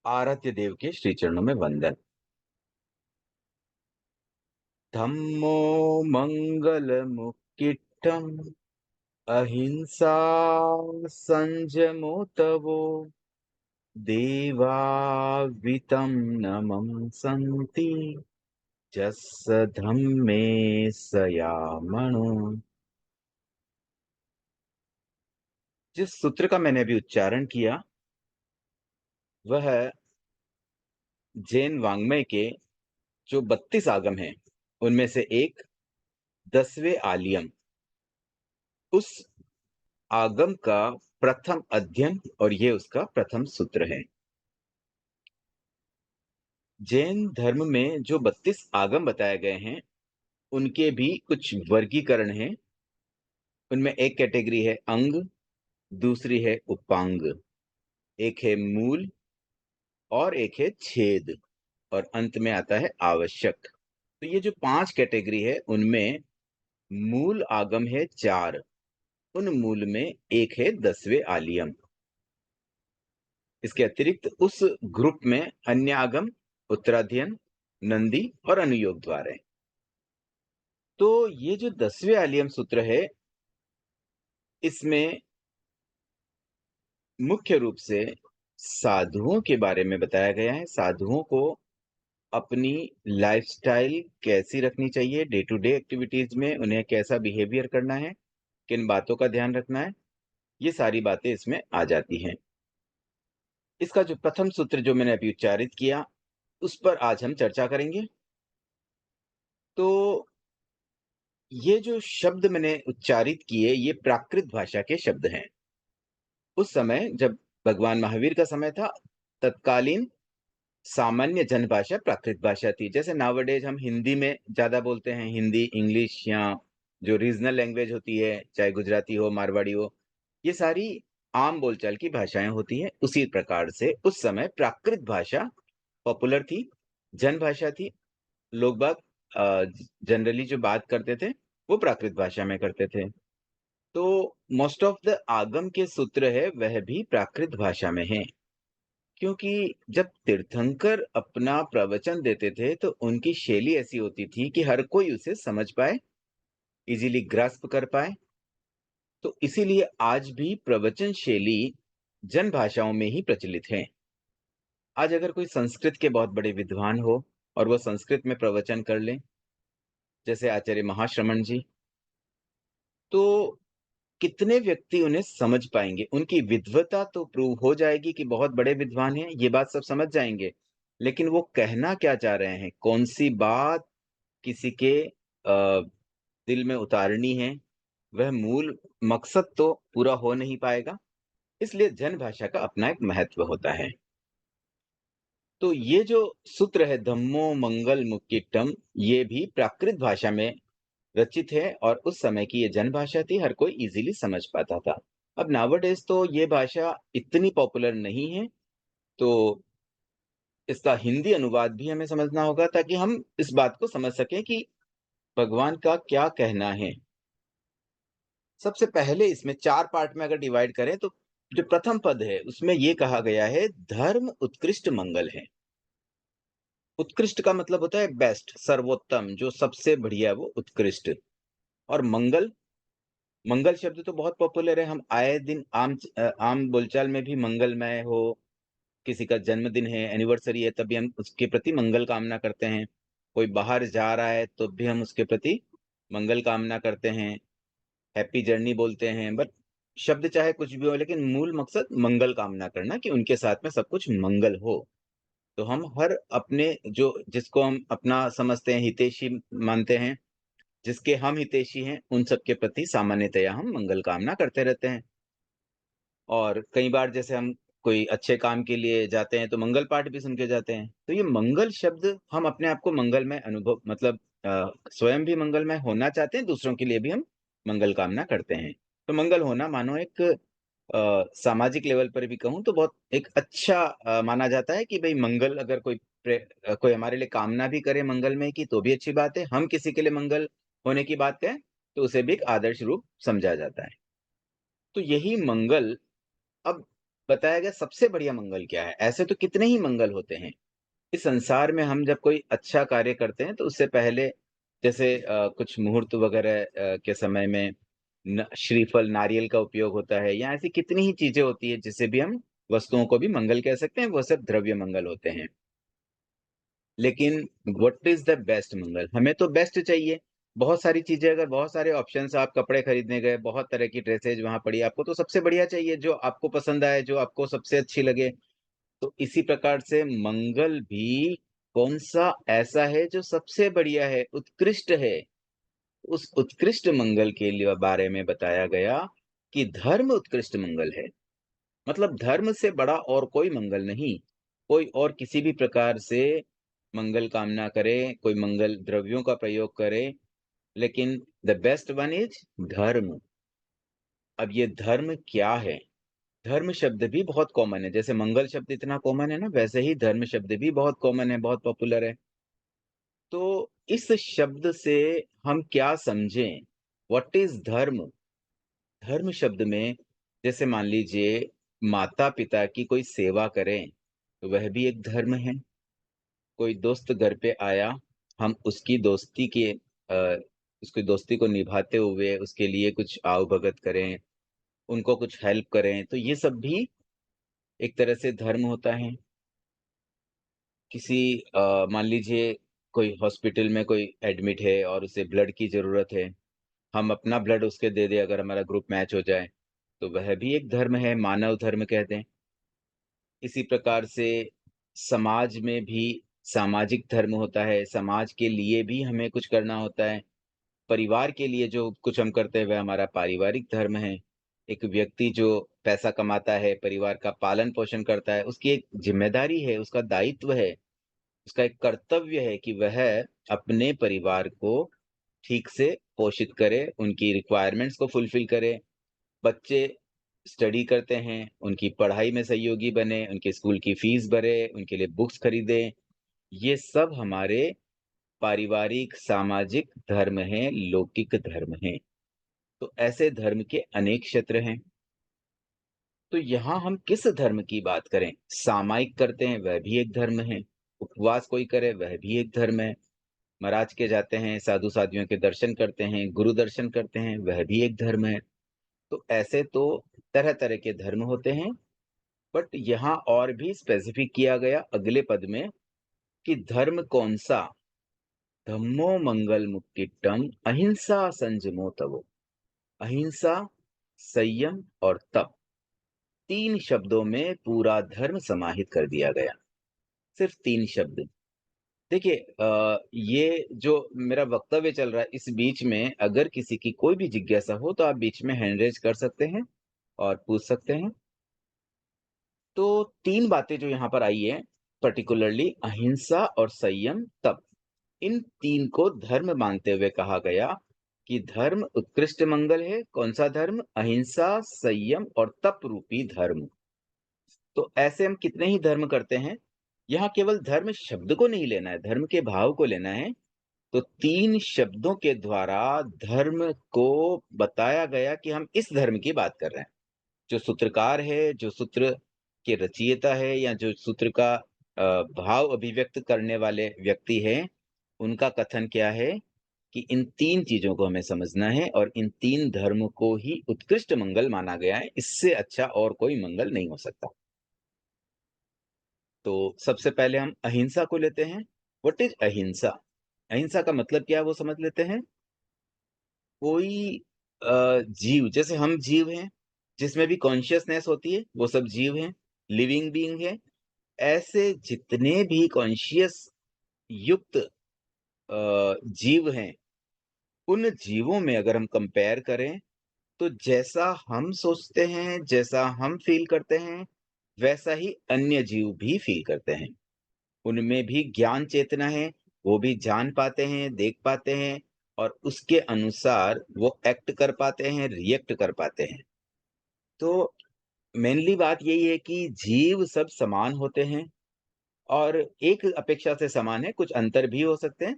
आराध्य देव के श्री चरणों में वंदन। धम्मो मंगल मुक्तिट्ठम अहिंसा संयमो तवो देवावितं नमं सन्ति जस्य धम्मे सयामणो। जिस सूत्र का मैंने अभी उच्चारण किया वह जैन वाङ्मय के जो 32 आगम हैं उनमें से एक 10वें आलियम, उस आगम का प्रथम अध्ययन और ये उसका प्रथम सूत्र है। जैन धर्म में जो 32 आगम बताए गए हैं उनके भी कुछ वर्गीकरण हैं। उनमें एक कैटेगरी है अंग, दूसरी है उपांग, एक है मूल और एक है छेद और अंत में आता है आवश्यक। तो ये जो 5 कैटेगरी है उनमें मूल आगम है 4, उन मूल में एक है 10वें आलियम। इसके अतिरिक्त उस ग्रुप में अन्य आगम, उत्तराध्ययन, नंदी और अनुयोग द्वार है। तो ये जो 10वें आलियम सूत्र है इसमें मुख्य रूप से साधुओं के बारे में बताया गया है। साधुओं को अपनी लाइफस्टाइल कैसी रखनी चाहिए, डे टू डे एक्टिविटीज में उन्हें कैसा बिहेवियर करना है, किन बातों का ध्यान रखना है, ये सारी बातें इसमें आ जाती हैं। इसका जो प्रथम सूत्र जो मैंने अभी उच्चारित किया उस पर आज हम चर्चा करेंगे। तो ये जो शब्द मैंने उच्चारित किए ये प्राकृत भाषा के शब्द हैं। उस समय जब भगवान महावीर का समय था, तत्कालीन सामान्य जनभाषा प्राकृत भाषा थी। जैसे नाउअडेज हम हिंदी में ज्यादा बोलते हैं, हिंदी, इंग्लिश या जो रीजनल लैंग्वेज होती है, चाहे गुजराती हो, मारवाड़ी हो, ये सारी आम बोलचाल की भाषाएं होती हैं। उसी प्रकार से उस समय प्राकृत भाषा पॉपुलर थी, जनभाषा थी। लोग बाग जनरली जो बात करते थे वो प्राकृत भाषा में करते थे। तो मोस्ट ऑफ द आगम के सूत्र है वह भी प्राकृत भाषा में है, क्योंकि जब तीर्थंकर अपना प्रवचन देते थे तो उनकी शैली ऐसी होती थी कि हर कोई उसे समझ पाए, इजीली ग्रास्प कर पाए। तो इसीलिए आज भी प्रवचन शैली जन भाषाओं में ही प्रचलित है। आज अगर कोई संस्कृत के बहुत बड़े विद्वान हो और वो संस्कृत में प्रवचन कर लें, जैसे आचार्य महाश्रमण जी, तो कितने व्यक्ति उन्हें समझ पाएंगे? उनकी विद्वता तो प्रूव हो जाएगी कि बहुत बड़े विद्वान हैं, ये बात सब समझ जाएंगे, लेकिन वो कहना क्या चाह रहे हैं, कौन सी बात किसी के दिल में उतारनी है, वह मूल मकसद तो पूरा हो नहीं पाएगा। इसलिए जन भाषा का अपना एक महत्व होता है। तो ये जो सूत्र है धम्मो मंगल मुक्तिट्ठम, ये भी प्राकृत भाषा में रचित है और उस समय की ये जनभाषा थी, हर कोई इजीली समझ पाता था। अब नाउअडेज तो ये भाषा इतनी पॉपुलर नहीं है, तो इसका हिंदी अनुवाद भी हमें समझना होगा ताकि हम इस बात को समझ सकें कि भगवान का क्या कहना है। सबसे पहले इसमें 4 पार्ट में अगर डिवाइड करें तो जो प्रथम पद है उसमें ये कहा गया है धर्म उत्कृष्ट मंगल है। उत्कृष्ट का मतलब होता है बेस्ट, सर्वोत्तम, जो सबसे बढ़िया, वो उत्कृष्ट। और मंगल, मंगल शब्द तो बहुत पॉपुलर है। हम आए दिन आम बोलचाल में भी मंगलमय हो, किसी का जन्मदिन है, एनिवर्सरी है, तभी हम उसके प्रति मंगल कामना करते हैं। कोई बाहर जा रहा है तो भी हम उसके प्रति मंगल कामना करते हैं, हैप्पी जर्नी बोलते हैं। बट शब्द चाहे कुछ भी हो, लेकिन मूल मकसद मंगल कामना करना कि उनके साथ में सब कुछ मंगल हो। तो हम हर अपने जो जिसको हम अपना समझते हैं, हितैषी मानते हैं, जिसके हम हितैषी हैं, उन सबके प्रति सामान्यतया हम मंगल कामना करते रहते हैं। और कई बार जैसे हम कोई अच्छे काम के लिए जाते हैं तो मंगल पाठ भी सुन के जाते हैं। तो ये मंगल शब्द, हम अपने आप को मंगलमय अनुभव मतलब स्वयं भी मंगलमय होना चाहते हैं, दूसरों के लिए भी हम मंगल कामना करते हैं। तो मंगल होना मानो एक सामाजिक लेवल पर भी कहूँ तो बहुत एक अच्छा माना जाता है कि भाई मंगल अगर कोई हमारे लिए कामना भी करे मंगलमय की तो भी अच्छी बात है। हम किसी के लिए मंगल होने की बात कहें तो उसे भी एक आदर्श रूप समझा जाता है। तो यही मंगल, अब बताया गया सबसे बढ़िया मंगल क्या है। ऐसे तो कितने ही मंगल होते हैं। इस संसार में हम जब कोई अच्छा कार्य करते हैं तो उससे पहले जैसे कुछ मुहूर्त वगैरह के समय में श्रीफल नारियल का उपयोग होता है या ऐसी कितनी ही चीजें होती है जिससे भी हम वस्तुओं को भी मंगल कह सकते हैं, वो सब द्रव्य मंगल होते हैं। लेकिन व्हाट इज द बेस्ट मंगल? हमें तो बेस्ट चाहिए। बहुत सारी चीजें, अगर बहुत सारे ऑप्शंस, आप कपड़े खरीदने गए, बहुत तरह की ड्रेसेज वहां पड़ी, आपको तो सबसे बढ़िया चाहिए जो आपको पसंद आए, जो आपको सबसे अच्छी लगे। तो इसी प्रकार से मंगल भी कौन-सा ऐसा है जो सबसे बढ़िया है, उत्कृष्ट है। उस उत्कृष्ट मंगल के लिए बारे में बताया गया कि धर्म उत्कृष्ट मंगल है। मतलब धर्म से बड़ा और कोई मंगल नहीं। कोई और किसी भी प्रकार से मंगल कामना करे, कोई मंगल द्रव्यों का प्रयोग करे, लेकिन द बेस्ट वन इज़ धर्म। अब ये धर्म क्या है? धर्म शब्द भी बहुत कॉमन है। जैसे मंगल शब्द इतना कॉमन है ना, वैसे ही धर्म शब्द भी बहुत कॉमन है, बहुत पॉपुलर है। तो इस शब्द से हम क्या समझें? व्हाट इज़ धर्म? धर्म शब्द में जैसे मान लीजिए माता-पिता की कोई सेवा करें, तो वह भी एक धर्म है। कोई दोस्त घर पे आया, हम उसकी दोस्ती के उसकी दोस्ती को निभाते हुए उसके लिए कुछ आवभगत करें, उनको कुछ हेल्प करें, तो ये सब भी एक तरह से धर्म होता है। किसी मान लीजिए कोई हॉस्पिटल में कोई एडमिट है और उसे ब्लड की ज़रूरत है, हम अपना ब्लड उसके दे दें अगर हमारा ग्रुप मैच हो जाए, तो वह भी एक धर्म है, मानव धर्म कहते हैं। इसी प्रकार से समाज में भी सामाजिक धर्म होता है, समाज के लिए भी हमें कुछ करना होता है। परिवार के लिए जो कुछ हम करते हैं वह हमारा पारिवारिक धर्म है। एक व्यक्ति जो पैसा कमाता है, परिवार का पालन-पोषण करता है, उसकी एक ज़िम्मेदारी है, उसका दायित्व है, उसका एक कर्तव्य है कि वह अपने परिवार को ठीक से पोषित करे, उनकी रिक्वायरमेंट्स को फुलफ़िल करे। बच्चे स्टडी करते हैं, उनकी पढ़ाई में सहयोगी बने, उनके स्कूल की फ़ीस भरे, उनके लिए बुक्स खरीदें। ये सब हमारे पारिवारिक, सामाजिक धर्म हैं, लौकिक धर्म हैं। तो ऐसे धर्म के अनेक क्षेत्र हैं। तो यहाँ हम किस धर्म की बात करें? सामायिक करते हैं, वह भी एक धर्म है। उपवास कोई करे, वह भी एक धर्म है। महाराज के जाते हैं, साधु-साधियों के दर्शन करते हैं, गुरु दर्शन करते हैं, वह भी एक धर्म है। तो ऐसे तो तरह-तरह के धर्म होते हैं, बट यहाँ और भी स्पेसिफिक किया गया अगले पद में कि धर्म कौन-सा? धम्मो मंगल मुक्तिट्टम अहिंसा संयमो तवो। अहिंसा, संयम और तप, 3 शब्दों में पूरा धर्म समाहित कर दिया गया। सिर्फ 3 शब्द। देखिए ये जो मेरा वक्तव्य चल रहा है, इस बीच में अगर किसी की कोई भी जिज्ञासा हो, तो आप बीच में हैंड रेज़ कर सकते हैं और पूछ सकते हैं। तो 3 बातें जो यहाँ पर आई हैं, पर्टिकुलरली अहिंसा और संयम, तप। इन 3 को धर्म मानते हुए कहा गया कि धर्म उत्कृष्ट मंगल है। कौन-सा धर्म? अहिंसा, संयम और तप रूपी धर्म। तो ऐसे हम कितने ही धर्म करते हैं। यहाँ केवल धर्म शब्द को नहीं लेना है, धर्म के भाव को लेना है। तो 3 शब्दों के द्वारा धर्म को बताया गया कि हम इस धर्म की बात कर रहे हैं। जो सूत्रकार है, जो सूत्र के रचयिता है या जो सूत्र का भाव अभिव्यक्त करने वाले व्यक्ति हैं, उनका कथन क्या है कि इन 3 चीज़ों को हमें समझना है और इन 3 धर्म को ही उत्कृष्ट मंगल माना गया है। इससे अच्छा और कोई मंगल नहीं हो सकता। तो सबसे पहले हम अहिंसा को लेते हैं। व्हाट इज़ अहिंसा? अहिंसा का मतलब क्या है वो समझ लेते हैं। कोई जीव, जैसे हम जीव हैं, जिसमें भी कॉन्शियसनेस होती है, वो सब जीव हैं, लिविंग बीइंग है। ऐसे जितने भी कॉन्शियस युक्त जीव हैं, उन जीवों में अगर हम कंपेयर करें, तो जैसा हम सोचते हैं, जैसा हम फ़ील करते हैं, वैसा ही अन्य जीव भी फ़ील करते हैं। उनमें भी ज्ञान चेतना है, वो भी जान पाते हैं, देख पाते हैं और उसके अनुसार वो एक्ट कर पाते हैं, रिएक्ट कर पाते हैं। तो मेनली बात यही है कि जीव सब समान होते हैं और एक अपेक्षा से समान है, कुछ अंतर भी हो सकते हैं,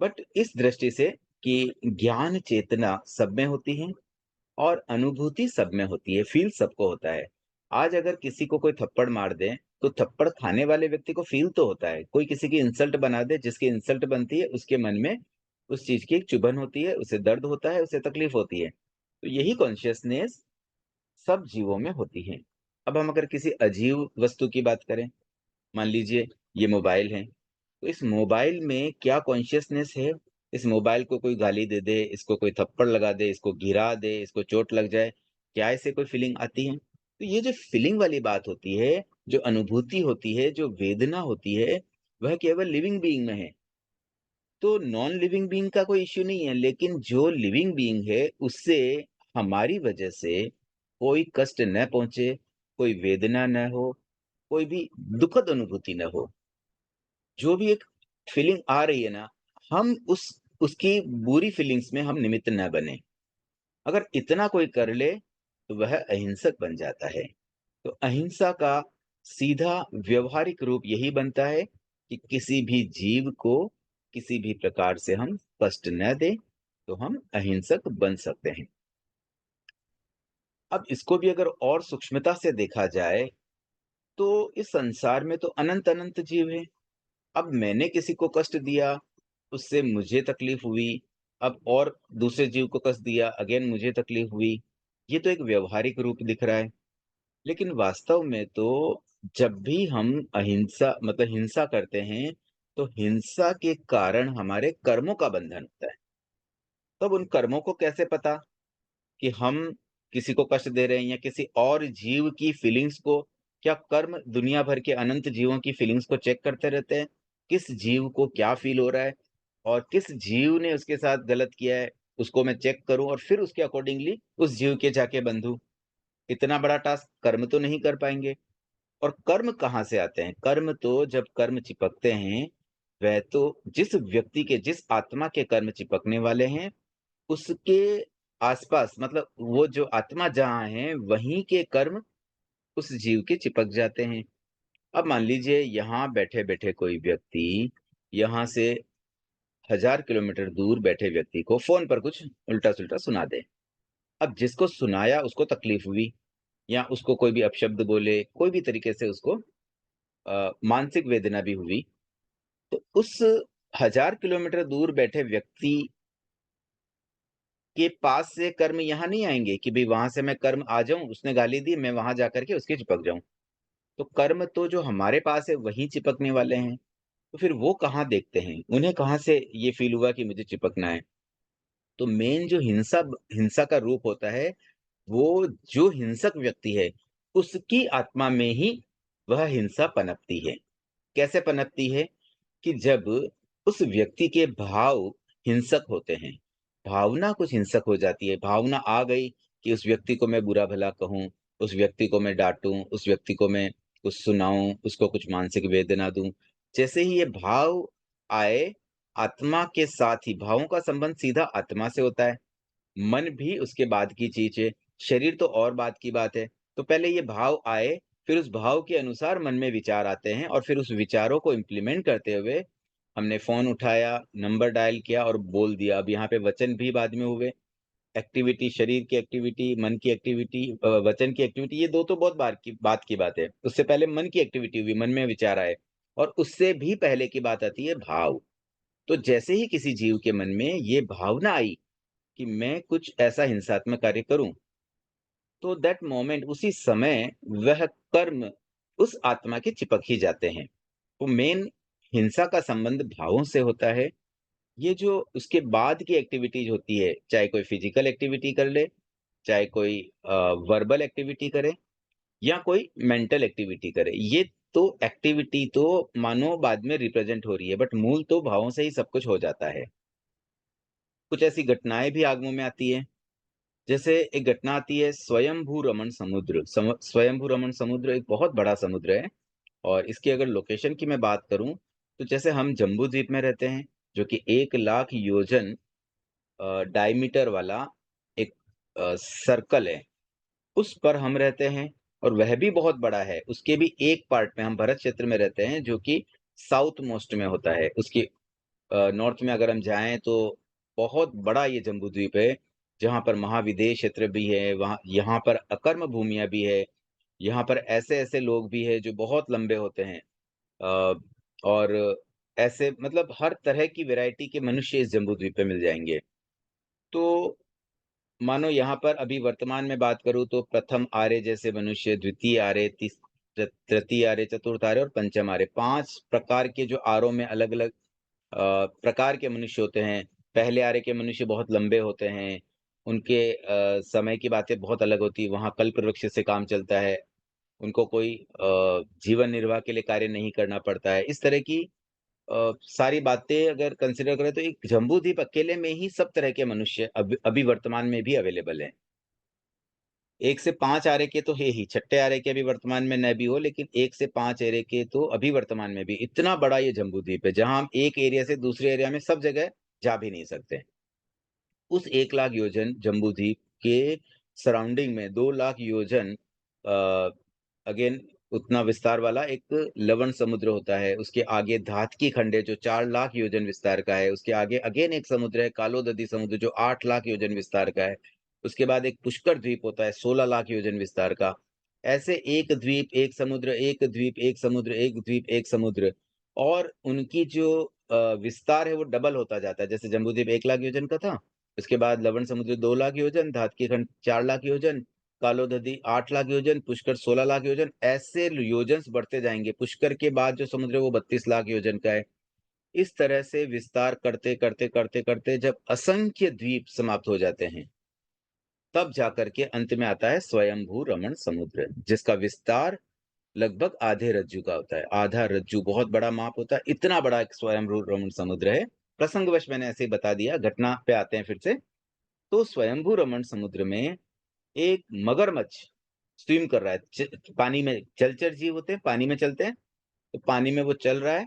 बट इस दृष्टि से कि ज्ञान चेतना सब में होती है और अनुभूति सब में होती है, फ़ील सबको होता है। आज अगर किसी को कोई थप्पड़ मार दे, तो थप्पड़ खाने वाले व्यक्ति को फ़ील तो होता है। कोई किसी की इंसल्ट बना दे, जिसकी इंसल्ट बनती है, उसके मन में उस चीज़ की एक चुभन होती है, उसे दर्द होता है, उसे तकलीफ़ होती है। तो यही कॉन्शियसनेस सब जीवों में होती है। अब हम अगर किसी अजीब वस्तु की बात करें, मान लीजिए ये मोबाइल है, तो इस मोबाइल में क्या कॉन्शियसनेस है? इस मोबाइल को कोई गाली दे दे, इसको कोई थप्पड़ लगा दे, इसको गिरा दे, इसको चोट लग जाए, क्या इसे कोई फीलिंग आती है? तो ये जो फीलिंग वाली बात होती है, जो अनुभूति होती है, जो वेदना होती है, वह केवल लिविंग बीइंग में है। तो नॉन लिविंग बीइंग का कोई इश्यू नहीं है, लेकिन जो लिविंग बीइंग है, उससे हमारी वजह से कोई कष्ट न पहुँचे, कोई वेदना न हो, कोई भी दुखद अनुभूति न हो। जो भी एक फीलिंग आ रही है ना, हम उसकी बुरी फीलिंग्स में हम निमित्त ना बने। अगर इतना कोई कर ले, तो वह अहिंसक बन जाता है। तो अहिंसा का सीधा व्यावहारिक रूप यही बनता है कि किसी भी जीव को किसी भी प्रकार से हम कष्ट न दें, तो हम अहिंसक बन सकते हैं। अब इसको भी अगर और सूक्ष्मता से देखा जाए, तो इस संसार में तो अनंत-अनंत जीव हैं। अब मैंने किसी को कष्ट दिया, उससे मुझे तकलीफ हुई, अब और दूसरे जीव को कष्ट दिया, अगेन मुझे तकलीफ हुई। ये तो एक व्यावहारिक रूप दिख रहा है, लेकिन वास्तव में तो जब भी हम अहिंसा मतलब हिंसा करते हैं, तो हिंसा के कारण हमारे कर्मों का बंधन होता है। तब उन कर्मों को कैसे पता कि हम किसी को कष्ट दे रहे हैं या किसी और जीव की फीलिंग्स को, क्या कर्म दुनिया भर के अनंत जीवों की फीलिंग्स को चेक करते रहते हैं? किस जीव को क्या फ़ील हो रहा है और किस जीव ने उसके साथ गलत किया है, उसको मैं चेक करूँ और फिर उसके अकॉर्डिंगली उस जीव के जाके बंधूँ। इतना बड़ा टास्क कर्म तो नहीं कर पाएँगे। और कर्म कहाँ से आते हैं? कर्म तो जब कर्म चिपकते हैं, वह तो जिस व्यक्ति के जिस आत्मा के कर्म चिपकने वाले हैं, उसके आस-पास मतलब वो जो आत्मा जहाँ है, वहीं के कर्म उस जीव के चिपक जाते हैं। अब मान लीजिए यहाँ बैठे-बैठे कोई व्यक्ति, यहाँ से 1000 किलोमीटर दूर बैठे व्यक्ति को फ़ोन पर कुछ उल्टा-सुल्टा सुना दे। अब जिसको सुनाया उसको तकलीफ़ हुई या उसको कोई भी अपशब्द बोले, कोई भी तरीके से उसको मानसिक वेदना भी हुई, तो उस 1000 किलोमीटर दूर बैठे व्यक्ति के पास से कर्म यहाँ नहीं आएँगे कि भई वहाँ से मैं कर्म आ जाऊँ, उसने गाली दी, मैं वहाँ जाकर के उसके चिपक जाऊँ। तो कर्म तो जो हमारे पास है वहीं चिपकने वाले हैं, तो फिर वो कहाँ देखते हैं? उन्हें कहाँ से ये फ़ील हुआ कि मुझे चिपकना है? तो मेन जो हिंसा का रूप होता है, वो जो हिंसक व्यक्ति है, उसकी आत्मा में ही वह हिंसा पनपती है। कैसे पनपती है? कि जब उस व्यक्ति के भाव हिंसक होते हैं, भावना कुछ हिंसक हो जाती है, भावना आ गई कि उस व्यक्ति को मैं बुरा-भला कहूँ, उस व्यक्ति को मैं डाँटूँ, उस व्यक्ति को मैं कुछ सुनाऊँ, उसको कुछ मानसिक वेदना दूँ। जैसे ही ये भाव आए, आत्मा के साथ ही भावों का संबंध सीधा आत्मा से होता है, मन भी उसके बाद की चीज़ है, शरीर तो और बाद की बात है। तो पहले ये भाव आए, फिर उस भाव के अनुसार मन में विचार आते हैं और फिर उस विचारों को इम्प्लीमेंट करते हुए हमने फ़ोन उठाया, नंबर डायल किया और बोल दिया। अब यहाँ पे वचन भी बाद में हुए। एक्टिविटी, शरीर की एक्टिविटी, मन की एक्टिविटी वचन की एक्टिविटी, ये 2 तो बहुत बात की बात है। उससे पहले मन की एक्टिविटी हुई, मन में विचार आए और उससे भी पहले की बात आती है भाव। तो जैसे ही किसी जीव के मन में ये भावना आई कि मैं कुछ ऐसा हिंसात्मक कार्य करूँ, तो दैट मोमेंट उसी समय वह कर्म उस आत्मा के चिपक ही जाते हैं। तो मेन हिंसा का संबंध भावों से होता है। ये जो उसके बाद की एक्टिविटीज़ होती है, चाहे कोई फिज़िकल एक्टिविटी कर ले, चाहे कोई वर्बल एक्टिविटी करे या कोई मेंटल एक्टिविटी करे। ये तो एक्टिविटी तो मानो बाद में रिप्रेज़ेंट हो रही है, बट मूल तो भावों से ही सब कुछ हो जाता है। कुछ ऐसी घटनाएँ भी आगमों में आती हैं, जैसे एक घटना आती है स्वयंभू रमण समुद्र। स्वयंभू रमण समुद्र एक बहुत बड़ा समुद्र है और इसकी अगर लोकेशन की मैं बात करूँ, तो जैसे हम जम्बू द्वीप में रहते हैं, जो कि 1 लाख योजन डायमीटर वाला एक सर्कल है, उस पर हम रहते हैं और वह भी बहुत बड़ा है। उसके भी एक पार्ट में हम भरत क्षेत्र में रहते हैं, जो कि साउथ मोस्ट में होता है। उसकी नॉर्थ में अगर हम जाएँ तो बहुत बड़ा ये जम्बूद्वीप है, जहाँ पर महाविदेश क्षेत्र भी है, वहाँ यहाँ पर अकर्म भूमियाँ भी है। यहाँ पर ऐसे-ऐसे लोग भी हैं जो बहुत लंबे होते हैं। अ, और ऐसे मतलब हर तरह की वैरायटी के मनुष्य इस जम्बूद्वीप पे मिल जाएँगे। तो मानो यहाँ पर अभी वर्तमान में बात करूँ तो प्रथम आर्य जैसे मनुष्य, द्वितीय आर्य, तृतीय आर्य, चतुर्थ आर्य और पंचम आर्य 5 प्रकार के जो आर्यों में अलग-अलग प्रकार के मनुष्य होते हैं। पहले आर्य के मनुष्य बहुत लंबे होते हैं। उनके समय की बातें बहुत अलग होती है। वहाँ कल्प वृक्ष से काम चलता है। उनको कोई जीवन निर्वाह के लिए कार्य नहीं करना पड़ता है। इस तरह की सारी बातें अगर कंसिडर करें तो एक जम्बूद्वीप अकेले में ही सब तरह के मनुष्य अभी वर्तमान में भी अवेलेबल हैं। 1 से 5 आरे के तो है ही, छठे आरे के अभी वर्तमान में न भी हो, लेकिन 1 से 5 एरे के तो अभी वर्तमान में भी। इतना बड़ा ये जम्बूद्वीप है, जहाँ हम एक एरिया से दूसरे एरिया में सब जगह जा भी नहीं सकते। उस 1 लाख योजन जम्बूद्वीप के सराउंडिंग में 2 लाख योजन अ, अगेन उतना विस्तार वाला एक लवण समुद्र होता है। उसके आगे धातकी खंड है जो 4 लाख योजन विस्तार का है। उसके आगे अगेन एक समुद्र है कालोदधी समुद्र जो 8 लाख योजन विस्तार का है। उसके बाद एक पुष्कर द्वीप होता है 16 लाख योजन विस्तार का। ऐसे एक द्वीप, एक समुद्र, एक द्वीप, एक समुद्र, एक द्वीप, एक समुद्र और उनकी जो विस्तार है वो डबल होता जाता है। जैसे जम्बूद्वीप 1 लाख योजन का था, उसके बाद लवण समुद्र 2 लाख योजन, धातकीय खंड 4 लाख योजन, कालोदधी 8 लाख योजन, पुष्कर 16 लाख योजन, ऐसे योजन्स बढ़ते जाएँगे। पुष्कर के बाद जो समुद्र है वो 32 लाख योजन का है। इस तरह से विस्तार करते, करते, करते, करते जब असंख्य द्वीप समाप्त हो जाते हैं, तब जाकर के अंत में आता है स्वयंभू रमण समुद्र, जिसका विस्तार लगभग आधे रज्जु का होता है। आधा रज्जु बहुत बड़ा माप होता है, इतना बड़ा एक स्वयंभू रमण समुद्र है। प्रसंगवश मैंने ऐसे ही बता दिया, घटना पे आते हैं फिर से। तो स्वयंभू रमण समुद्र में एक मगरमच्छ स्विम कर रहा है। पानी में जलचर जीव होते हैं, पानी में चलते हैं, तो पानी में वो चल रहा है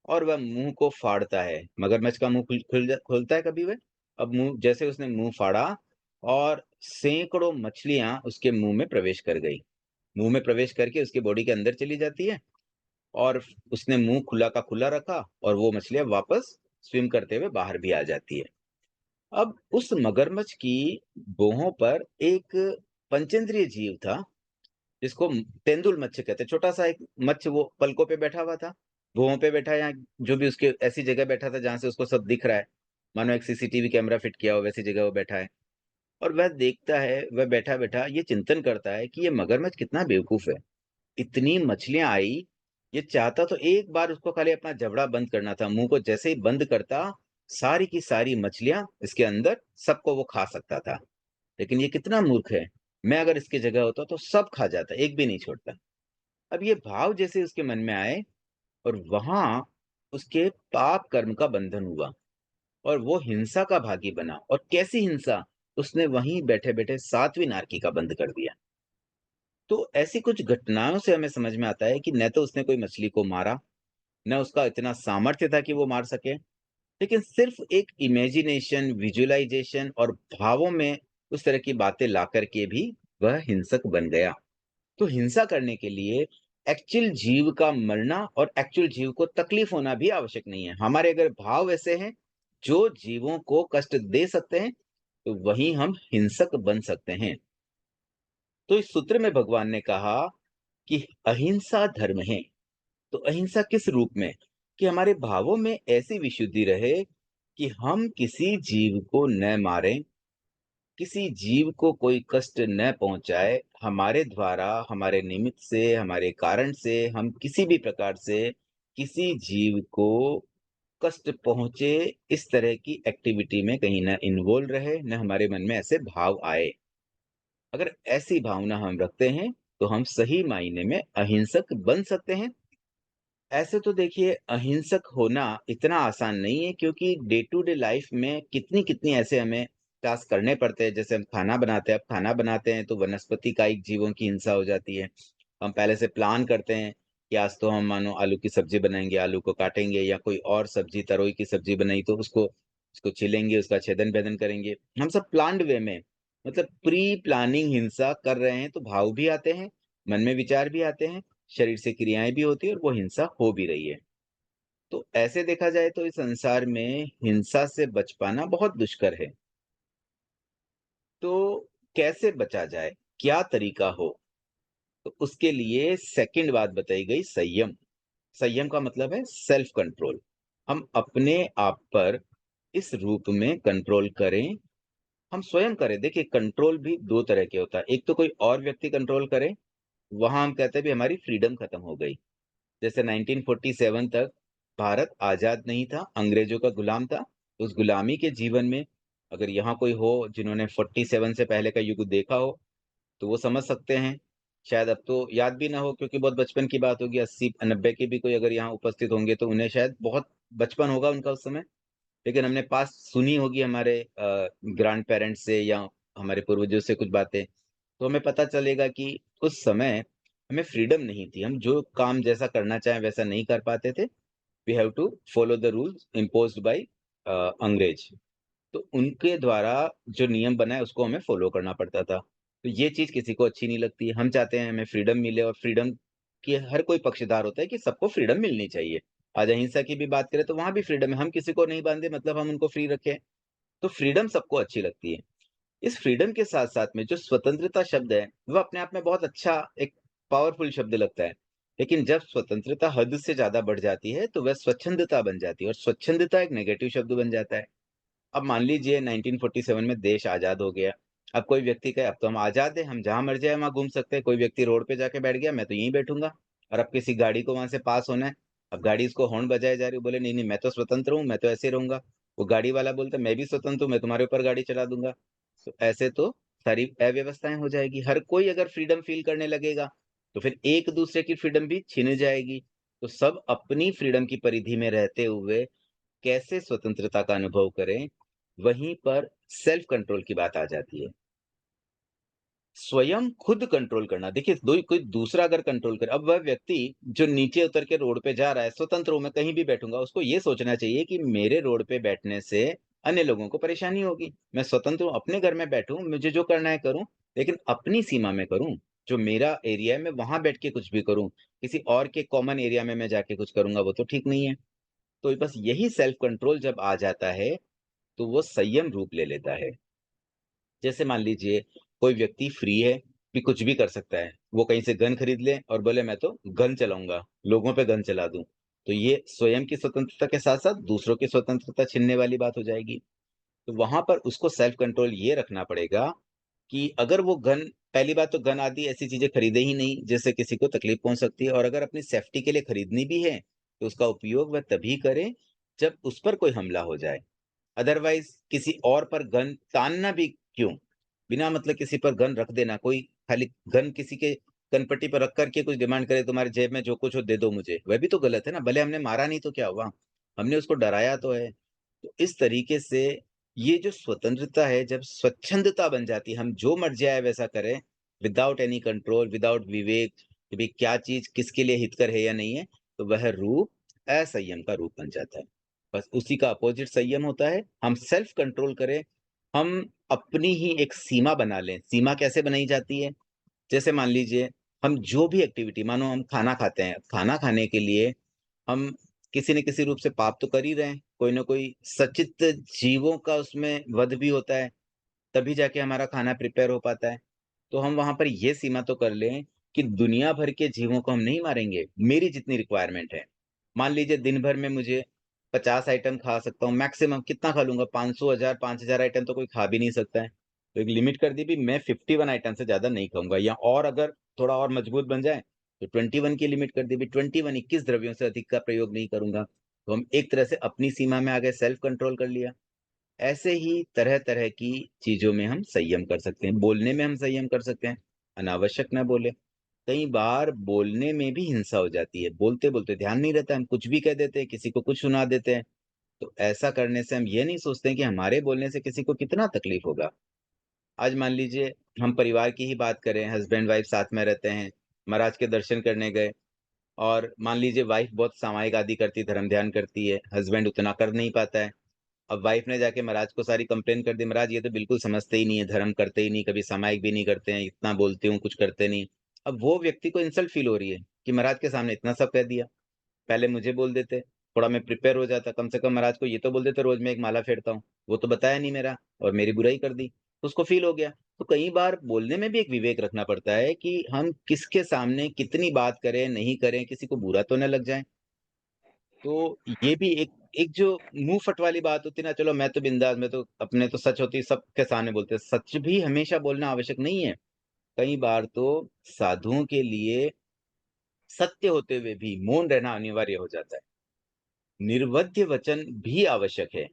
और वह मुँह को फाड़ता है। मगरमच्छ का मुँह खोलता है कभी वह? अब मुँह जैसे उसने मुँह फाड़ा और सैकड़ों मछलियाँ उसके मुँह में प्रवेश कर गई। मुँह में प्रवेश करके उसकी बॉडी के अंदर चली जाती है और उसने मुँह खुला का खुला रखा और वो मछलियाँ वापस स्विम करते हुए बाहर भी आ जाती है। अब उस मगरमच्छ की भुहों पर एक पंचेंद्रिय जीव था, जिसको तेंदुल मत्स्य कहते हैं। छोटा-सा एक मत्स्य वो पलकों पे बैठा हुआ था, भुवों पे बैठा है या जो भी उसके ऐसी जगह बैठा था जहाँ से उसको सब दिख रहा है। मानो एक सीसीटीवी कैमरा फिट किया हो वैसी जगह वो बैठा है। और वह देखता है, वह बैठा-बैठा ये चिंतन करता है कि ये मगरमच्छ कितना बेवकूफ़ है। इतनी मछलियाँ आई, ये चाहता तो एक बार उसको खाली अपना जबड़ा बंद करना था, मुँह को जैसे ही बंद करता, सारी की सारी मछलियाँ इसके अंदर सबको वो खा सकता था। लेकिन ये कितना मूर्ख है, मैं अगर इसकी जगह होता तो सब खा जाता, एक भी नहीं छोड़ता। अब ये भाव जैसे उसके मन में आए और वहाँ उसके पाप कर्म का बंधन हुआ और वो हिंसा का भागी बना और कैसी हिंसा? उसने वहीं बैठे-बैठे 7वीं नारकी का बंध कर दिया। तो ऐसी कुछ घटनाओं से हमें समझ में आता है कि न तो उसने कोई मछली को मारा, न उसका इतना सामर्थ्य था कि वो मार सके, लेकिन सिर्फ़ एक इमेजिनेशन, विजुअलाइज़ेशन और भावों में उस तरह की बातें ला कर के भी वह हिंसक बन गया। तो हिंसा करने के लिए एक्चुअल जीव का मरना और एक्चुअल जीव को तकलीफ होना भी आवश्यक नहीं है। हमारे अगर भाव ऐसे हैं, जो जीवों को कष्ट दे सकते हैं, तो वहीं हम हिंसक बन सकते हैं। तो इस सूत्र में भगवान ने कहा कि अहिंसा धर्म है। तो अहिंसा किस रूप में? कि हमारे भावों में ऐसी विशुद्धि रहे कि हम किसी जीव को न मारें, किसी जीव को कोई कष्ट न पहुँचाए, हमारे द्वारा, हमारे निमित्त से, हमारे कारण से हम किसी भी प्रकार से किसी जीव को कष्ट पहुँचे, इस तरह की एक्टिविटी में कहीं न इन्वॉल्व रहे, न हमारे मन में ऐसे भाव आए। अगर ऐसी भावना हम रखते हैं, तो हम सही मायने में अहिंसक बन सकते हैं। ऐसे तो देखिए अहिंसक होना इतना आसान नहीं है क्योंकि डे टू डे लाइफ में कितनी-कितनी ऐसे हमें टास्क करने पड़ते हैं। जैसे हम खाना बनाते हैं, अब खाना बनाते हैं तो वनस्पति कायिक जीवों की हिंसा हो जाती है। हम पहले से प्लान करते हैं कि आज तो हम मानो आलू की सब्ज़ी बनाएँगे, आलू को काटेंगे या कोई और सब्ज़ी तरोई की सब्ज़ी बनाई तो उसको उसको छीलेंगे, उसका छेदन-भेदन करेंगे। हम सब प्लान्ड वे में मतलब प्री प्लानिंग हिंसा कर रहे हैं तो भाव भी आते हैं, मन में विचार भी आते हैं, शरीर से क्रियाएँ भी होती हैं और वो हिंसा हो भी रही है। तो ऐसे देखा जाए तो इस संसार में हिंसा से बच पाना बहुत दुष्कर है। तो कैसे बचा जाए? क्या तरीका हो? तो उसके लिए सेकंड बात बताई गई संयम। संयम का मतलब है सेल्फ कंट्रोल। हम अपने आप पर इस रूप में कंट्रोल करें, हम स्वयं करें। देखिए कंट्रोल भी 2 तरह के होता है। एक तो कोई और व्यक्ति कंट्रोल करे, वहाँ हम कहते हैं भी हमारी फ्रीडम खत्म हो गई। जैसे 1947 तक भारत आज़ाद नहीं था, अंग्रेज़ों का गुलाम था। उस गुलामी के जीवन में अगर यहाँ कोई हो जिन्होंने 47 से पहले का युग देखा हो, तो वो समझ सकते हैं। शायद अब तो याद भी ना हो क्योंकि बहुत बचपन की बात होगी, 80-90 के भी कोई अगर यहाँ उपस्थित होंगे तो उन्हें शायद बहुत बचपन होगा उनका उस समय। लेकिन हमने पास सुनी होगी हमारे ग्रैंड पेरेंट्स से या हमारे पूर्वजों से कुछ बातें, तो हमें पता चलेगा कि उस समय हमें फ्रीडम नहीं थी। हम जो काम जैसा करना चाहें वैसा नहीं कर पाते थे। We have to follow the rules imposed by अंग्रेज। तो उनके द्वारा जो नियम बना है उसको हमें फॉलो करना पड़ता था। तो ये चीज़ किसी को अच्छी नहीं लगती है। हम चाहते हैं हमें फ्रीडम मिले और फ्रीडम के हर कोई पक्षधर होता है कि सबको फ्रीडम मिलनी चाहिए। आज अहिंसा की भी बात करें तो वहाँ भी फ्रीडम है। हम किसी को नहीं बाँधे मतलब हम उनको फ्री रखें। तो फ्रीडम सबको अच्छी लगती है। इस फ्रीडम के साथ-साथ में जो स्वतंत्रता शब्द है, वो अपने आप में बहुत अच्छा एक पावरफुल शब्द लगता है। लेकिन जब स्वतंत्रता हद से ज़्यादा बढ़ जाती है, तो वह स्वच्छंदता बन जाती है और स्वच्छंदता एक नेगेटिव शब्द बन जाता है। अब मान लीजिए 1947 में देश आज़ाद हो गया। अब कोई व्यक्ति कहे अब तो हम आज़ाद हैं, हम जहाँ मर्ज़ी आए वहाँ घूम सकते हैं। कोई व्यक्ति रोड पे जाके बैठ गया, मैं तो यहीं बैठूँगा और अब किसी गाड़ी को वहाँ से पास होना है। अब गाड़ी इसको हॉर्न बजाए जा रही है, बोले नहीं, नहीं मैं तो स्वतंत्र हूँ, मैं तो ऐसे ही रहूँगा। वो गाड़ी वाला बोलता है मैं भी स्वतंत्र हूँ, मैं तुम्हारे ऊपर गाड़ी चला दूँगा। तो ऐसे तो सारी अव्यवस्थाएँ हो जाएगी। हर कोई अगर फ्रीडम फ़ील करने लगेगा, तो फिर एक-दूसरे की फ्रीडम भी छिन जाएगी। तो सब अपनी फ्रीडम की परिधि में रहते हुए कैसे स्वतंत्रता का अनुभव करें, वहीं पर सेल्फ कंट्रोल की बात आ जाती है। स्वयं खुद कंट्रोल करना, देखिए कोई दूसरा अगर कंट्रोल करे, अब वह व्यक्ति जो नीचे उतर के रोड पे जा रहा है, स्वतंत्र हूँ, मैं कहीं भी बैठूँगा, उसको ये सोचना चाहिए कि मेरे रोड पे बैठने से अन्य लोगों को परेशानी होगी। मैं स्वतंत्र हूँ, अपने घर में बैठूँ, मुझे जो करना है करूँ, लेकिन अपनी सीमा में करूँ। जो मेरा एरिया है, मैं वहाँ बैठ के कुछ भी करूँ। किसी और के कॉमन एरिया में मैं जाके कुछ करूँगा, वो तो ठीक नहीं है। तो बस यही सेल्फ कंट्रोल जब आ जाता है, तो वो संयम रूप ले लेता है। जैसे मान लीजिए कोई व्यक्ति फ्री है कि कुछ भी कर सकता है। वो कहीं से गन खरीद ले और बोले मैं तो गन चलाऊँगा, लोगों पे गन चला दूँ। तो ये स्वयं की स्वतंत्रता के साथ-साथ दूसरों की स्वतंत्रता छीनने वाली बात हो जाएगी। तो वहाँ पर उसको सेल्फ कंट्रोल ये रखना पड़ेगा कि अगर वो गन, पहली बात तो गन आदि ऐसी चीज़ें खरीदे ही नहीं जिससे किसी को तकलीफ पहुँच सकती है, और अगर अपनी सेफ्टी के लिए खरीदनी भी है, तो उसका उपयोग वह तभी करे जब उस पर कोई हमला हो जाए। अदरवाइज़ किसी और पर गन तानना भी क्यों? बिना मतलब किसी पर गन रख देना, कोई खाली गन किसी के कनपट्टी पर रख कर के कुछ डिमांड करे तुम्हारी जेब में जो कुछ हो दे दो मुझे, वह भी तो गलत है ना, भले हमने मारा नहीं तो क्या हुआ? हमने उसको डराया तो है। तो इस तरीके से ये जो स्वतंत्रता है जब स्वच्छंदता बन जाती है, हम जो मर्ज़ी आए वैसा करें, विदाउट एनी कंट्रोल, विदाउट विवेक कि भई क्या चीज़ किसके लिए हितकर है या नहीं है, तो वह रूप असंयम का रूप बन जाता है। बस उसी का अपोज़िट संयम होता है, हम सेल्फ कंट्रोल करें, हम अपनी ही एक सीमा बना लें। सीमा कैसे बनाई जाती है? जैसे मान लीजिए हम जो भी एक्टिविटी, मानो हम खाना खाते हैं, खाना खाने के लिए हम किसी न किसी रूप से पाप तो कर ही रहे हैं, कोई न कोई सचित जीवों का उसमें वध भी होता है, तभी जाके हमारा खाना प्रिपेयर हो पाता है। तो हम वहाँ पर ये सीमा तो कर लें कि दुनिया भर के जीवों को हम नहीं मारेंगे, मेरी जितनी रिक्वायरमेंट है। मान लीजिए दिन भर में मुझे 50 आइटम खा सकता हूँ, मैक्सिमम कितना खा लूँगा, 500, 1000, 5000 आइटम तो कोई खा भी नहीं सकता है। तो एक लिमिट कर दी भी, मैं 51 आइटम से ज़्यादा नहीं खाऊँगा, या और अगर थोड़ा और मजबूत बन जाए, तो 21 की लिमिट कर दी भी, 21 21 द्रव्यों से अधिक का प्रयोग नहीं करूँगा। तो हम एक तरह से अपनी सीमा में आ गए, सेल्फ कंट्रोल कर लिया। ऐसे ही तरह-तरह की चीज़ों में हम संयम कर सकते हैं। बोलने में हम संयम कर सकते हैं, अनावश्यक ना बोलें। कई बार बोलने में भी हिंसा हो जाती है। बोलते-बोलते ध्यान नहीं रहता, हम कुछ भी कह देते हैं, किसी को कुछ सुना देते हैं। तो ऐसा करने से हम ये नहीं सोचते हैं कि हमारे बोलने से किसी को कितना तकलीफ होगा। आज मान लीजिए हम परिवार की ही बात करें, हस्बैंड-वाइफ साथ में रहते हैं, महाराज के दर्शन करने गए और मान लीजिए वाइफ बहुत सामायिक आदि करती है, धर्म ध्यान करती है, हस्बैंड उतना कर नहीं पाता है। अब वाइफ ने जाके महाराज को सारी कंप्लेन कर दी, महाराज ये तो बिल्कुल समझते ही नहीं है, धर्म करते ही नहीं, कभी सामायिक भी नहीं करते हैं, इतना बोलती हूँ, कुछ करते नहीं। अब वो व्यक्ति को इंसल्ट फ़ील हो रही है कि महाराज के सामने इतना सब कह दिया, पहले मुझे बोल देते, थोड़ा मैं प्रिपेयर हो जाता, कम से कम महाराज को ये तो बोल देते रोज़ मैं एक माला फेरता हूँ, वो तो बताया नहीं मेरा और मेरी बुराई कर दी। तो उसको फ़ील हो गया। तो कई बार बोलने में भी एक विवेक रखना पड़ता है कि हम किसके सामने कितनी बात करें, नहीं करें, किसी को बुरा तो ना लग जाए। तो ये भी एक एक जो मुँह फट वाली बात होती है ना, चलो मैं तो बिंदास, मैं तो अपने तो सच होती है, सबके सामने बोलते हैं। सच भी हमेशा बोलना आवश्यक नहीं है। कई बार तो साधुओं के लिए सत्य होते हुए भी मौन रहना अनिवार्य हो जाता है। निर्वध्य वचन भी आवश्यक है।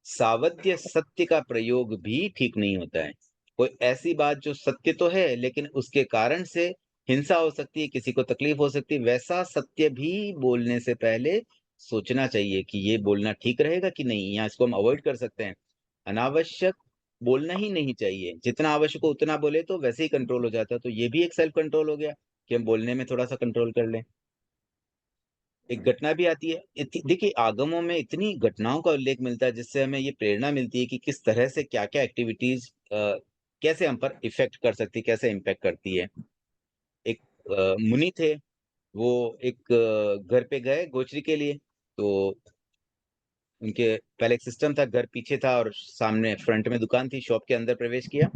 सावध्य सत्य का प्रयोग भी ठीक नहीं होता है। कोई ऐसी बात जो सत्य तो है, लेकिन उसके कारण से हिंसा हो सकती है, किसी को तकलीफ हो सकती है, वैसा सत्य भी बोलने से पहले सोचना चाहिए कि ये बोलना ठीक रहेगा कि नहीं, या इसको हम अवॉइड कर सकते हैं। अनावश्यक बोलना ही नहीं चाहिए। जितना आवश्यक हो उतना बोले तो वैसे ही कंट्रोल हो जाता है। तो ये भी एक सेल्फ कंट्रोल हो गया कि हम बोलने में थोड़ा-सा कंट्रोल कर लें। एक घटना भी आती है। देखिए, आगमों में इतनी घटनाओं का उल्लेख मिलता है जिससे हमें ये प्रेरणा मिलती है कि किस तरह से क्या-क्या एक्टिविटीज़ कैसे हम पर इफ़ेक्ट कर सकती है, कैसे इम्पैक्ट करती है। एक मुनि थे, वो एक घर पे गए गोचरी के लिए, तो उनके पहले एक सिस्टम था, घर पीछे था और सामने फ्रंट में दुकान थी, शॉप के अंदर प्रवेश किया,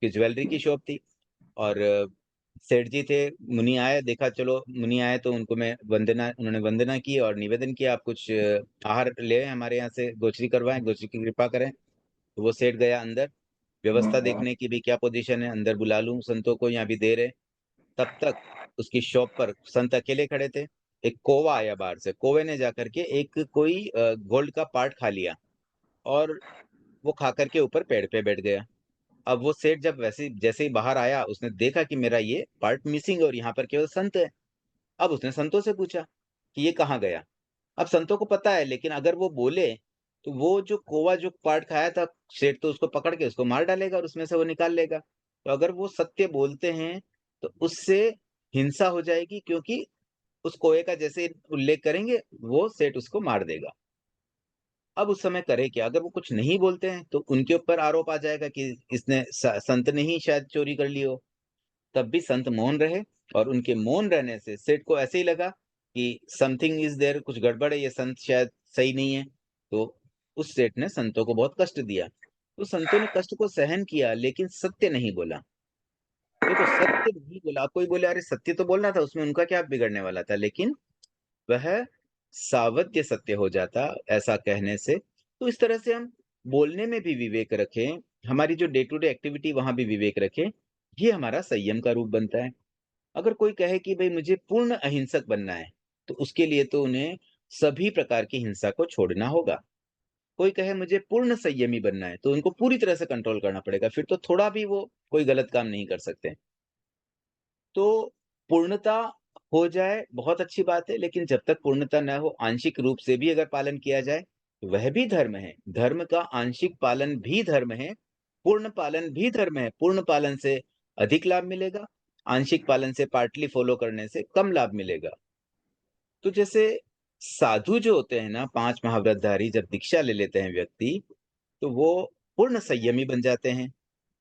कि ज्वेलरी की शॉप थी। और सेठ जी थे, मुनि आए, देखा चलो मुनि आए तो उनको मैं वंदना उन्होंने वंदना की और निवेदन किया, आप कुछ आहार ले आएँ हमारे यहाँ से, गोचरी करवाएँ, गोचरी की कृपा करें। तो वो सेठ गया अंदर, व्यवस्था देखने की भी क्या पोज़ीशन है, अंदर बुला लूँ संतों को या अभी देर है। तब तक उसकी शॉप पर संत अकेले खड़े थे। एक कौवा आया बाहर से, कौवे ने जाकर के एक कोई गोल्ड का पार्ट खा लिया और वो खा कर के ऊपर पेड़ पे बैठ गया। अब वो सेठ जब वैसे जैसे ही बाहर आया, उसने देखा कि मेरा ये पार्ट मिसिंग है और यहाँ पर केवल संत है। अब उसने संतों से पूछा कि ये कहाँ गया? अब संतों को पता है, लेकिन अगर वो बोले, तो वो जो कौवा जो पार्ट खाया था, सेठ तो उसको पकड़ के उसको मार डालेगा और उसमें से वो निकाल लेगा। तो अगर वो सत्य बोलते हैं, तो उससे हिंसा हो जाएगी, क्योंकि उस कौवे का जैसे उल्लेख करेंगे, वो सेठ उसको मार देगा। अब उस समय करे क्या? अगर वो कुछ नहीं बोलते हैं, तो उनके ऊपर आरोप आ जाएगा कि इसने संत ने ही शायद चोरी कर ली हो। तब भी संत मौन रहे और उनके मौन रहने से सेठ को ऐसे ही लगा कि समथिंग इज़ देयर, कुछ गड़बड़ है, ये संत शायद सही नहीं है। तो उस सेठ ने संतों को बहुत कष्ट दिया। तो संतों ने कष्ट को सहन किया, लेकिन सत्य नहीं बोला। देखो, सत्य नहीं बोला, कोई बोले अरे सत्य तो बोलना था, उसमें उनका क्या बिगड़ने वाला था? लेकिन वह सावध्य सत्य हो जाता ऐसा कहने से। तो इस तरह से हम बोलने में भी विवेक रखें, हमारी जो डे टू डे एक्टिविटी वहाँ भी विवेक रखें, ये हमारा संयम का रूप बनता है। अगर कोई कहे कि भई मुझे पूर्ण अहिंसक बनना है, तो उसके लिए तो उन्हें सभी प्रकार की हिंसा को छोड़ना होगा। कोई कहे मुझे पूर्ण संयमी बनना है, तो उनको पूरी तरह से कंट्रोल करना पड़ेगा, फिर तो थोड़ा भी वो कोई गलत काम नहीं कर सकते। तो पूर्णता हो जाए बहुत अच्छी बात है, लेकिन जब तक पूर्णता न हो, आंशिक रूप से भी अगर पालन किया जाए, तो वह भी धर्म है। धर्म का आंशिक पालन भी धर्म है, पूर्ण पालन भी धर्म है। पूर्ण पालन से अधिक लाभ मिलेगा, आंशिक पालन से पार्टली फॉलो करने से कम लाभ मिलेगा। तो जैसे साधु जो होते हैं ना, 5 महाव्रतधारी, जब दीक्षा ले लेते हैं व्यक्ति, तो वो पूर्ण संयमी बन जाते हैं,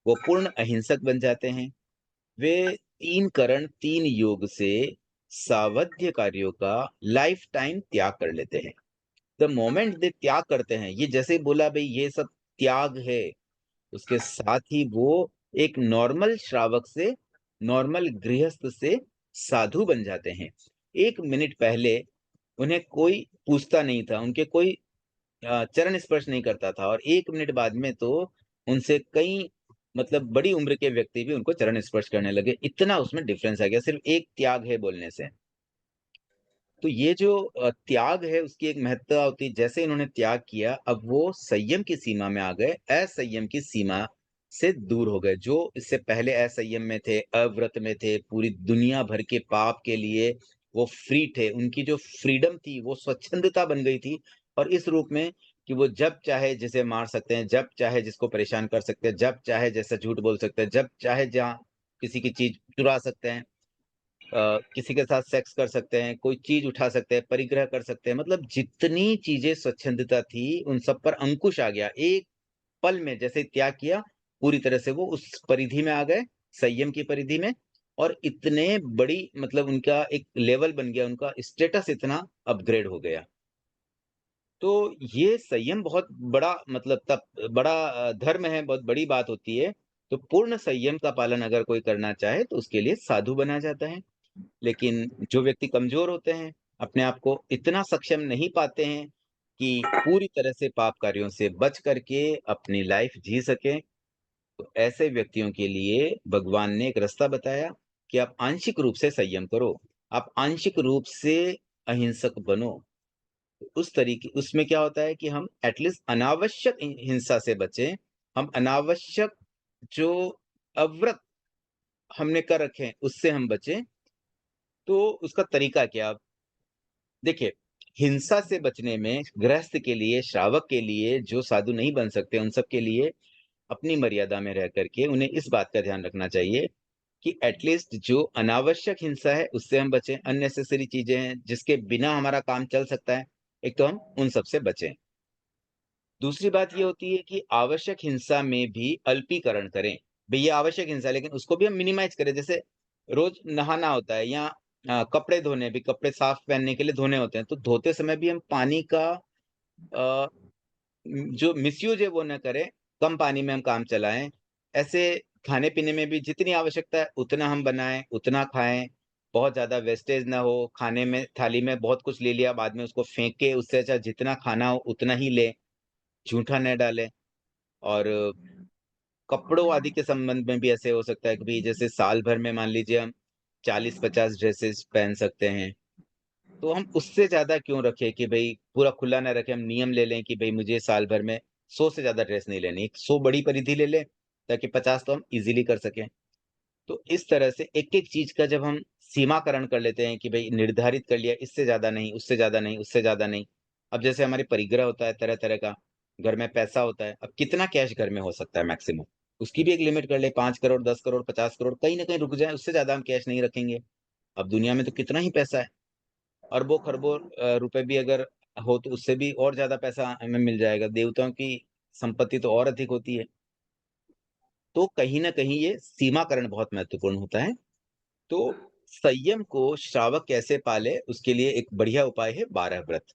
वो पूर्ण अहिंसक बन जाते हैं। वे 3 करण 3 योग से सावध्य कार्यों का लाइफ टाइम त्याग कर लेते हैं। द मोमेंट दे त्याग करते हैं, ये जैसे ही बोला भई ये सब त्याग है, उसके साथ ही वो एक नॉर्मल श्रावक से, नॉर्मल गृहस्थ से साधु बन जाते हैं। 1 मिनट पहले उन्हें कोई पूछता नहीं था, उनके कोई चरण स्पर्श नहीं करता था और 1 मिनट बाद में तो उनसे कई मतलब बड़ी उम्र के व्यक्ति भी उनको चरण स्पर्श करने लगे। इतना उसमें डिफरेंस आ गया, सिर्फ़ एक त्याग है बोलने से। तो ये जो त्याग है उसकी एक महत्ता होती है, जैसे इन्होंने त्याग किया, अब वो संयम की सीमा में आ गए, असंयम की सीमा से दूर हो गए। जो इससे पहले असंयम में थे, अव्रत में थे, पूरी दुनिया भर के पाप के लिए वो फ्री थे। उनकी जो फ्रीडम थी, वो स्वच्छंदता बन गई थी और इस रूप में कि वो जब चाहे जिसे मार सकते हैं, जब चाहे जिसको परेशान कर सकते हैं, जब चाहे जैसा झूठ बोल सकते हैं, जब चाहे जहाँ किसी की चीज़ चुरा सकते हैं। किसी के साथ सेक्स कर सकते हैं, कोई चीज़ उठा सकते हैं, परिग्रह कर सकते हैं, मतलब जितनी चीज़ें स्वच्छंदता थी, उन सब पर अंकुश आ गया। एक पल में जैसे त्याग किया, पूरी तरह से वो उस परिधि में आ गए, संयम की परिधि में, और इतने बड़ी मतलब उनका एक लेवल बन गया, उनका स्टेटस इतना अपग्रेड हो गया। तो ये संयम बहुत बड़ा मतलब तब बड़ा धर्म है, बहुत बड़ी बात होती है तो पूर्ण संयम का पालन अगर कोई करना चाहे तो उसके लिए साधु बना जाता है। लेकिन जो व्यक्ति कमज़ोर होते हैं, अपने आप को इतना सक्षम नहीं पाते हैं कि पूरी तरह से पाप कार्यों से बच करके अपनी लाइफ़ जी सकें, तो ऐसे व्यक्तियों के लिए भगवान ने एक रास्ता बताया कि आप आंशिक रूप से संयम करो, आप आंशिक रूप से अहिंसक बनो। उस तरीके उसमें क्या होता है कि हम एट लीस्ट अनावश्यक हिंसा से बचें, हम अनावश्यक जो अव्रत हमने कर रखे हैं, उससे हम बचें। तो उसका तरीका क्या? देखिए, हिंसा से बचने में गृहस्थ के लिए, श्रावक के लिए, जो साधु नहीं बन सकते, उन सब के लिए अपनी मर्यादा में रह कर के उन्हें इस बात का ध्यान रखना चाहिए कि एट लीस्ट जो अनावश्यक हिंसा है, उससे हम बचें। अननेसेसरी चीज़ें हैं, जिसके बिना हमारा काम चल सकता है, एक तो हम उन सब से बचें। दूसरी बात ये होती है कि आवश्यक हिंसा में भी अल्पीकरण करें। भई ये आवश्यक हिंसा है, लेकिन उसको भी हम मिनिमाइज़ करें। जैसे रोज़ नहाना होता है या कपड़े धोने भी कपड़े साफ पहनने के लिए धोने होते हैं, तो धोते समय भी हम पानी का अ, जो मिसयूज़ है वो ना करें, कम पानी में हम काम चलाएँ। ऐसे खाने-पीने में भी जितनी आवश्यकता है उतना हम बनाएँ, उतना खाएँ, बहुत ज़्यादा वेस्टेज ना हो। खाने में थाली में बहुत कुछ ले लिया, बाद में उसको फेंके, उससे अच्छा जितना खाना हो उतना ही लें, जूठा न डालें। और कपड़ों आदि के संबंध में भी ऐसे हो सकता है कि भई जैसे साल भर में मान लीजिए हम 40-50 ड्रेसेस पहन सकते हैं, तो हम उससे ज़्यादा क्यों रखें कि भई पूरा खुला ना रखें, हम नियम ले लें कि भई मुझे साल भर में 100 से ज़्यादा ड्रेस नहीं लेनी। 100 बड़ी परिधि ले लें, ताकि 50 तो हम ईज़िली कर सकें। तो इस तरह से एक-एक चीज़ का जब हम सीमाकरण कर लेते हैं कि भई निर्धारित कर लिया, इससे ज़्यादा नहीं, उससे ज़्यादा नहीं, उससे ज़्यादा नहीं। अब जैसे हमारे परिग्रह होता है तरह-तरह का, घर में पैसा होता है, अब कितना कैश घर में हो सकता है मैक्सिमम? उसकी भी एक लिमिट कर लें, 5 करोड़, 10 करोड़, 50 करोड़, कहीं न कहीं रुक जाएँ, उससे ज़्यादा हम कैश नहीं रखेंगे। अब दुनिया में तो कितना ही पैसा है, अरबों-खरबों रुपए भी अगर हो तो उससे भी और ज़्यादा पैसा हमें मिल जाएगा। देवताओं की संपत्ति तो और अधिक होती है। तो कहीं न कहीं ये सीमाकरण बहुत महत्वपूर्ण होता है। तो संयम को श्रावक कैसे पाले, उसके लिए एक बढ़िया उपाय है 12 व्रत।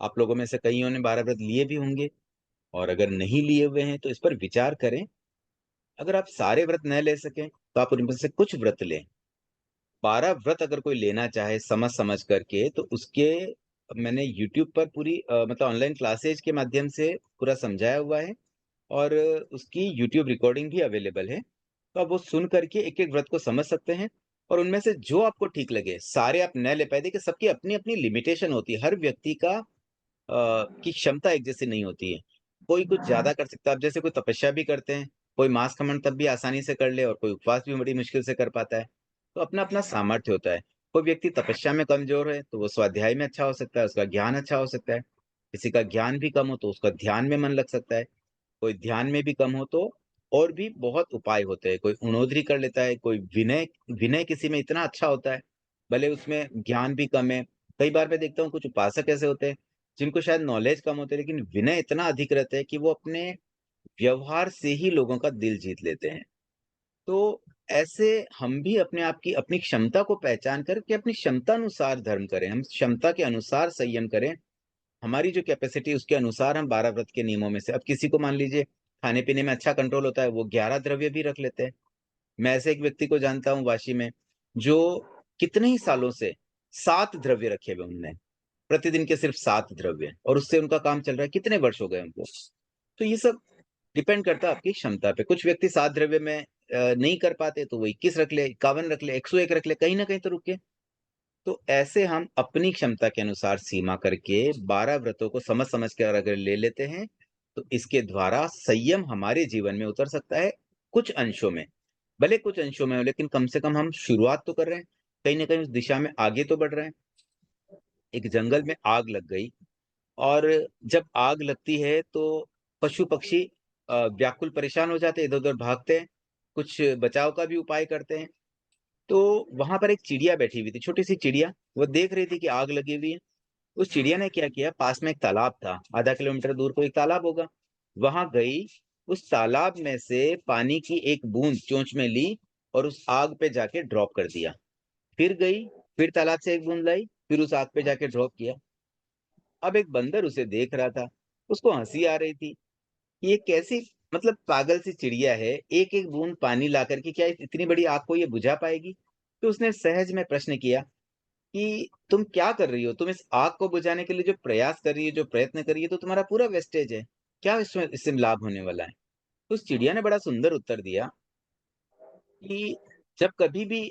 आप लोगों में से कइयों ने 12 व्रत लिए भी होंगे और अगर नहीं लिए हुए हैं तो इस पर विचार करें। अगर आप सारे व्रत न ले सकें, तो आप उनमें से कुछ व्रत लें। 12 व्रत अगर कोई लेना चाहे समझ-समझ करके तो उसके मैंने यूट्यूब पर पूरी मतलब ऑनलाइन क्लासेज के माध्यम से पूरा समझाया हुआ है और उसकी यूट्यूब रिकॉर्डिंग भी अवेलेबल है। तो आप वो सुन करके एक-एक व्रत को समझ सकते हैं और उनमें से जो आपको ठीक लगे, सारे आप न ले पाएँ। देखिए सबकी अपनी-अपनी लिमिटेशन होती है। हर व्यक्ति का की क्षमता एक जैसी नहीं होती है। कोई कुछ ज़्यादा कर सकता है। अब जैसे कोई तपस्या भी करते हैं, कोई मांस-खमन तब भी आसानी से कर ले और कोई उपवास भी बड़ी मुश्किल से कर पाता है। तो अपना-अपना सामर्थ्य होता है। कोई व्यक्ति तपस्या में कमज़ोर है, तो वो स्वाध्याय में अच्छा हो सकता है, उसका ज्ञान अच्छा हो सकता है। किसी का ज्ञान भी कम हो, तो उसका ध्यान में मन लग सकता है। कोई ध्यान में भी कम हो तो और भी बहुत उपाय होते हैं। कोई उणोधरी कर लेता है, कोई विनय विनय किसी में इतना अच्छा होता है, भले उसमें ज्ञान भी कम है। कई बार मैं देखता हूँ कुछ उपासक ऐसे होते हैं, जिनको शायद नॉलेज कम होती है लेकिन विनय इतना अधिक रहता है कि वो अपने व्यवहार से ही लोगों का दिल जीत लेते हैं। तो ऐसे हम भी अपने आप की अपनी क्षमता को पहचान कर के अपनी क्षमता अनुसार धर्म करें, हम क्षमता के अनुसार संयम करें। हमारी जो कैपेसिटी है उसके अनुसार हम 12 व्रत के नियमों में से अब किसी को मान लीजिए खाने-पीने में अच्छा कंट्रोल होता है, वो 11 द्रव्य भी रख लेते हैं। मैं ऐसे एक व्यक्ति को जानता हूँ वाशी में, जो कितने ही सालों से 7 द्रव्य रखे हुए उनने। प्रतिदिन के सिर्फ 7 द्रव्य और उससे उनका काम चल रहा है, कितने वर्ष हो गए उनको। तो ये सब डिपेंड करता है आपकी क्षमता पे। कुछ व्यक्ति 7 द्रव्य में नहीं कर पाते तो वो 21 रख ले, 51 रख ले, 101 रख ले, कहीं न कहीं तो रुके। तो ऐसे हम अपनी क्षमता के अनुसार सीमा करके 12 व्रतों को समझ-समझ कर अगर ले लेते हैं, तो इसके द्वारा संयम हमारे जीवन में उतर सकता है, कुछ अंशों में। भले कुछ अंशों में हो, लेकिन कम से कम हम शुरुआत तो कर रहे हैं, कहीं न कहीं उस दिशा में आगे तो बढ़ रहे हैं। एक जंगल में आग लग गई और जब आग लगती है तो पशु-पक्षी व्याकुल परेशान हो जाते हैं, इधर-उधर भागते हैं, कुछ बचाव का भी उपाय करते हैं। तो वहाँ पर एक चिड़िया बैठी हुई थी, छोटी-सी चिड़िया, वो देख रही थी कि आग लगी हुई है। उस चिड़िया ने क्या किया, पास में एक तालाब था, आधा किलोमीटर दूर कोई तालाब होगा। वहाँ गई, उस तालाब में से पानी की एक बूँद चोंच में ली और उस आग पे जाके ड्रॉप कर दिया। फिर गई, फिर तालाब से एक बूँद लाई, फिर उस आग पे जाके ड्रॉप किया। अब एक बंदर उसे देख रहा था, उसको हँसी आ रही थी, कि ये कैसी मतलब पागल सी चिड़िया है, एक-एक बूंद पानी ला कर के क्या इतनी बड़ी आग को ये बुझा पाएगी? तो उसने सहज में प्रश्न किया कि तुम क्या कर रही हो? तुम इस आग को बुझाने के लिए जो प्रयास कर रही हो, जो प्रयत्न कर रही हो, तो तुम्हारा पूरा वेस्टेज है। क्या इसमें इससे लाभ होने वाला है? तो उस चिड़िया ने बड़ा सुंदर उत्तर दिया कि जब कभी भी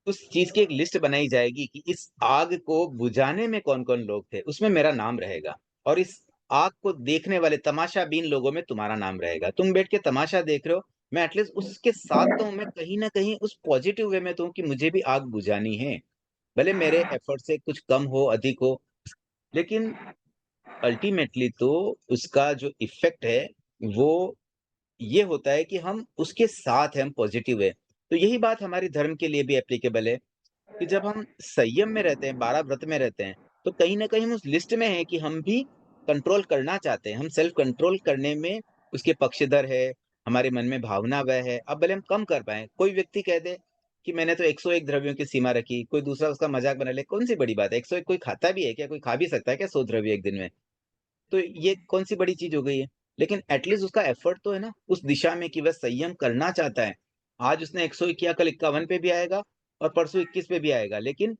उस चीज़ की एक लिस्ट बनाई जाएगी कि इस आग को बुझाने में कौन-कौन लोग थे, उसमें मेरा नाम रहेगा और इस आग को देखने वाले तमाशाबीन लोगों में तुम्हारा नाम रहेगा। तुम बैठ के तमाशा देख रहे हो, मैं एटलीस्ट उसके साथ तो हूँ, मैं कहीं न कहीं उस पॉज़िटिव वे में तो हूँ कि मुझे भी आग बुझानी है। भले मेरे एफर्ट से कुछ कम हो, अधिक हो, लेकिन अल्टीमेटली तो उसका जो इफ़ेक्ट है, वो ये होता है कि हम उसके साथ हैं, हम पॉज़िटिव हैं। तो यही बात हमारे धर्म के लिए भी एप्लीकेबल है कि जब हम संयम में रहते हैं, 12 व्रत में रहते हैं, तो कहीं न कहीं हम उस लिस्ट में हैं कि हम भी कंट्रोल करना चाहते हैं। हम सेल्फ कंट्रोल करने में उसके पक्षधर है, हमारे मन में भावना वह है। अब भले हम कम कर पाएँ, कोई व्यक्ति कह दे कि मैंने तो 101 द्रव्यों की सीमा रखी, कोई दूसरा उसका मज़ाक बना ले, कौन-सी बड़ी बात है? 101 कोई खाता भी है क्या? कोई खा भी सकता है क्या 100 द्रव्य एक दिन में? तो ये कौन-सी बड़ी चीज़ हो गई है? लेकिन एट लीस्ट उसका एफर्ट तो है ना, उस दिशा में कि वह संयम करना चाहता है। आज उसने 101 किया, कल 51 पे भी आएगा और परसों 21 पे भी आएगा। लेकिन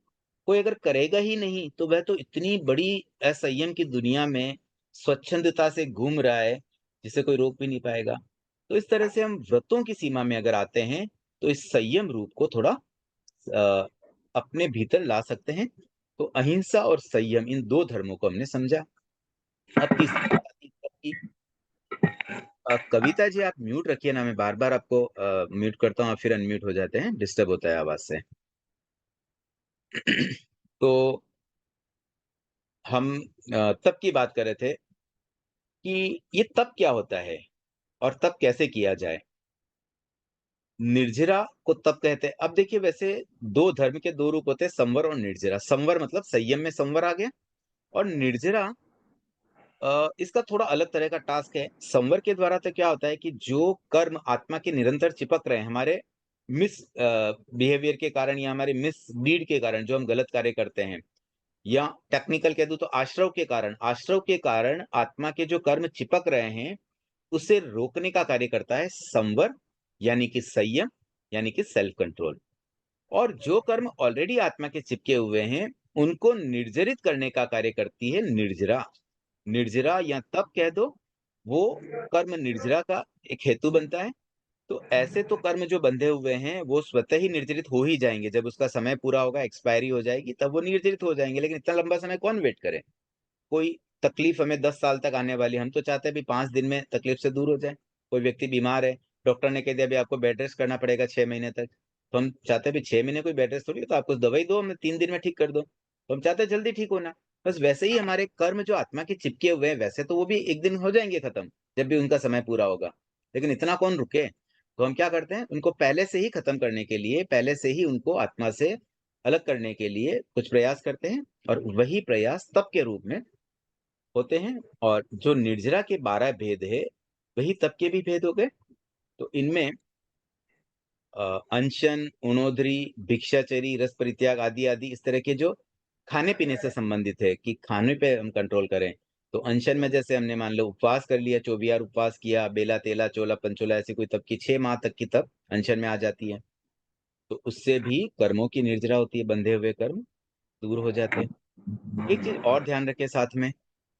कोई अगर करेगा ही नहीं, तो वह तो इतनी बड़ी असंयम की दुनिया में स्वच्छंदता से घूम रहा है, जिसे कोई रोक भी नहीं पाएगा। तो इस तरह से हम व्रतों की सीमा में अगर आते हैं, तो इस संयम रूप को थोड़ा अ, अपने भीतर ला सकते हैं। तो अहिंसा और संयम इन 2 धर्मों को हमने समझा। अब तीसरी बात आती है कि कविता जी आप म्यूट रखिए ना, मैं बार-बार आपको म्यूट करता हूँ, आप फिर अनम्यूट हो जाते हैं, डिस्टर्ब होता है आवाज़ से। तो हम तप की बात कर रहे थे कि ये तप क्या होता है और तप कैसे किया जाए? निर्जरा को तप कहते हैं। अब देखिए वैसे 2 धर्म के 2 रूप होते हैं, संवर और निर्जरा। संवर मतलब संयम में संवर आ गया और निर्जरा इसका थोड़ा अलग तरह का टास्क है। संवर के द्वारा तो क्या होता है कि जो कर्म आत्मा के निरंतर चिपक रहे हैं, हमारे बिहेवियर के कारण या हमारे मिसडीड के कारण जो हम गलत कार्य करते हैं या टेक्निकल कह दूँ तो आश्रव के कारण आत्मा के जो कर्म चिपक रहे हैं, उसे रोकने का कार्य करता है संवर, यानी कि संयम, यानी कि सेल्फ कंट्रोल। और जो कर्म ऑलरेडी आत्मा के चिपके हुए हैं, उनको निर्जरित करने का कार्य करती है निर्जरा। निर्जरा या तप कह दो, वो कर्म निर्जरा का एक हेतु बनता है। तो ऐसे तो कर्म जो बंधे हुए हैं, वो स्वतः ही निर्जरित हो ही जाएँगे। जब उसका समय पूरा होगा, एक्सपायरी हो जाएगी, तब वो निर्जरित हो जाएँगे। लेकिन इतना लंबा समय कौन वेट करे? कोई तकलीफ हमें 10 साल तक आने वाली है, हम तो चाहते हैं अभी 5 दिन में तकलीफ से दूर हो जाएँ। कोई व्यक्ति बीमार है, डॉक्टर ने कह दिया अभी आपको बेड रेस्ट करना पड़ेगा 6 महीने तक। तो हम चाहते हैं अभी 6 महीने कोई बेड रेस्ट थोड़ी है, तो आप कुछ दवाई दो, हमें 3 दिन में ठीक कर दो। तो हम चाहते हैं जल्दी ठीक होना। बस वैसे ही हमारे कर्म जो आत्मा के चिपके हुए हैं, वैसे तो वो भी एक दिन हो जाएँगे खत्म, जब भी उनका समय पूरा होगा। लेकिन इतना कौन रुके? तो हम क्या करते हैं, उनको पहले से ही खत्म करने के लिए, पहले से ही उनको आत्मा से अलग करने के लिए कुछ प्रयास करते हैं और वही प्रयास तप के रूप में होते हैं। और जो निर्जरा के 12 भेद है, वही तप के भी भेद हो गए। तो इनमें अनशन, उणोदरी, भिक्षाचरी, रस परित्याग आदि-आदि इस तरह के जो खाने-पीने से संबंधित है कि खाने पे हम कंट्रोल करें। तो अनशन में जैसे हमने मान लो उपवास कर लिया, 24 उपवास किया, बेला-तेला, चोला-पंचोला ऐसी कोई तप की 6 माह तक की तप अनशन में आ जाती है। तो उससे भी कर्मों की निर्जरा होती है, बंधे हुए कर्म दूर हो जाते हैं। एक चीज़ और ध्यान रखें साथ में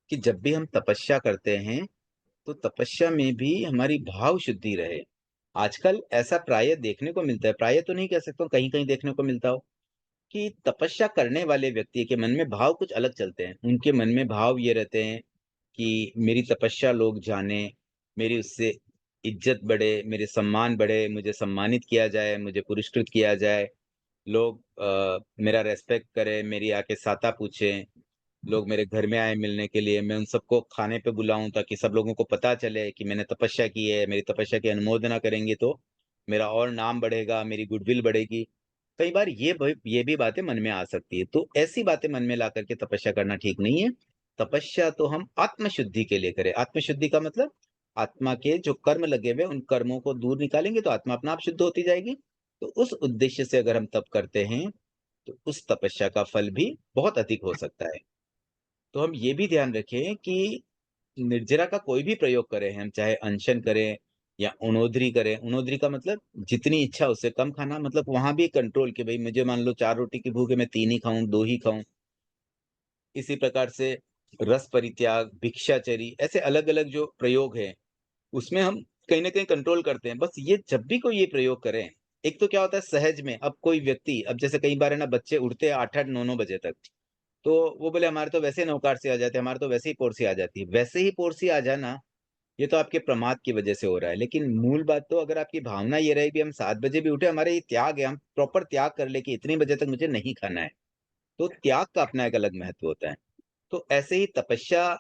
कि जब भी हम तपस्या करते हैं तो तपस्या में भी हमारी भाव शुद्धि रहे। आजकल ऐसा प्रायः देखने को मिलता है, प्रायः तो नहीं कह सकता हूँ, कहीं-कहीं देखने को मिलता हो कि तपस्या करने वाले व्यक्ति के मन में भाव कुछ अलग चलते हैं। उनके मन में भाव ये रहते हैं कि मेरी तपस्या लोग जानें, मेरी उससे इज़्ज़त बढ़े, मेरे सम्मान बढ़े, मुझे सम्मानित किया जाए, मुझे पुरस्कृत किया जाए, लोग मेरा रिस्पेक्ट करें, मेरी आके साता पूछें। लोग मेरे घर में आए मिलने के लिए, मैं उन सबको खाने पे बुलाऊँ ताकि सब लोगों को पता चले कि मैंने तपस्या की है, मेरी तपस्या की अनुमोदना करेंगे तो मेरा और नाम बढ़ेगा, मेरी गुडविल बढ़ेगी। कई बार ये भी बातें मन में आ सकती है, तो ऐसी बातें मन में ला कर के तपस्या करना ठीक नहीं है। तपस्या तो हम आत्मशुद्धि के लिए करें। आत्मशुद्धि का मतलब आत्मा के जो कर्म लगे हुए हैं, उन कर्मों को दूर निकालेंगे तो आत्मा अपने आप शुद्ध होती जाएगी। तो उस उद्देश्य से अगर हम तप करते हैं, तो उस तपस्या का फल भी बहुत अधिक हो सकता है। तो हम ये भी ध्यान रखें कि निर्जरा का कोई भी प्रयोग करें हम, चाहे अनशन करें या उणोदरी करें। उणोदरी का मतलब जितनी इच्छा उससे कम खाना, मतलब वहाँ भी कंट्रोल कि भई मुझे मान लो 4 रोटी की भूख है, मैं 3 ही खाऊँ, 2 ही खाऊँ। इसी प्रकार से रस परित्याग, भिक्षाचरी ऐसे अलग-अलग जो प्रयोग हैं, उसमें हम कहीं न कहीं कंट्रोल करते हैं। बस ये जब भी कोई ये प्रयोग करें, एक तो क्या होता है सहज में, अब कोई व्यक्ति अब जैसे कई बार है ना बच्चे उठते हैं 8-8, 9-9 बजे तक, तो वो बोले हमारे तो वैसे ही नौकार से आ जाते हैं, हमारे तो वैसे ही पोरसी आ जाती है। वैसे ही पोरसी आ जाना, ये तो आपके प्रमाद की वजह से हो रहा है। लेकिन मूल बात तो अगर आपकी भावना ये रहे कि हम 7 बजे भी उठे, हमारा ये त्याग है, हम प्रॉपर त्याग कर ले कि इतने बजे तक मुझे नहीं खाना है, तो त्याग का अपना एक अलग महत्व होता है। तो ऐसे ही तपस्या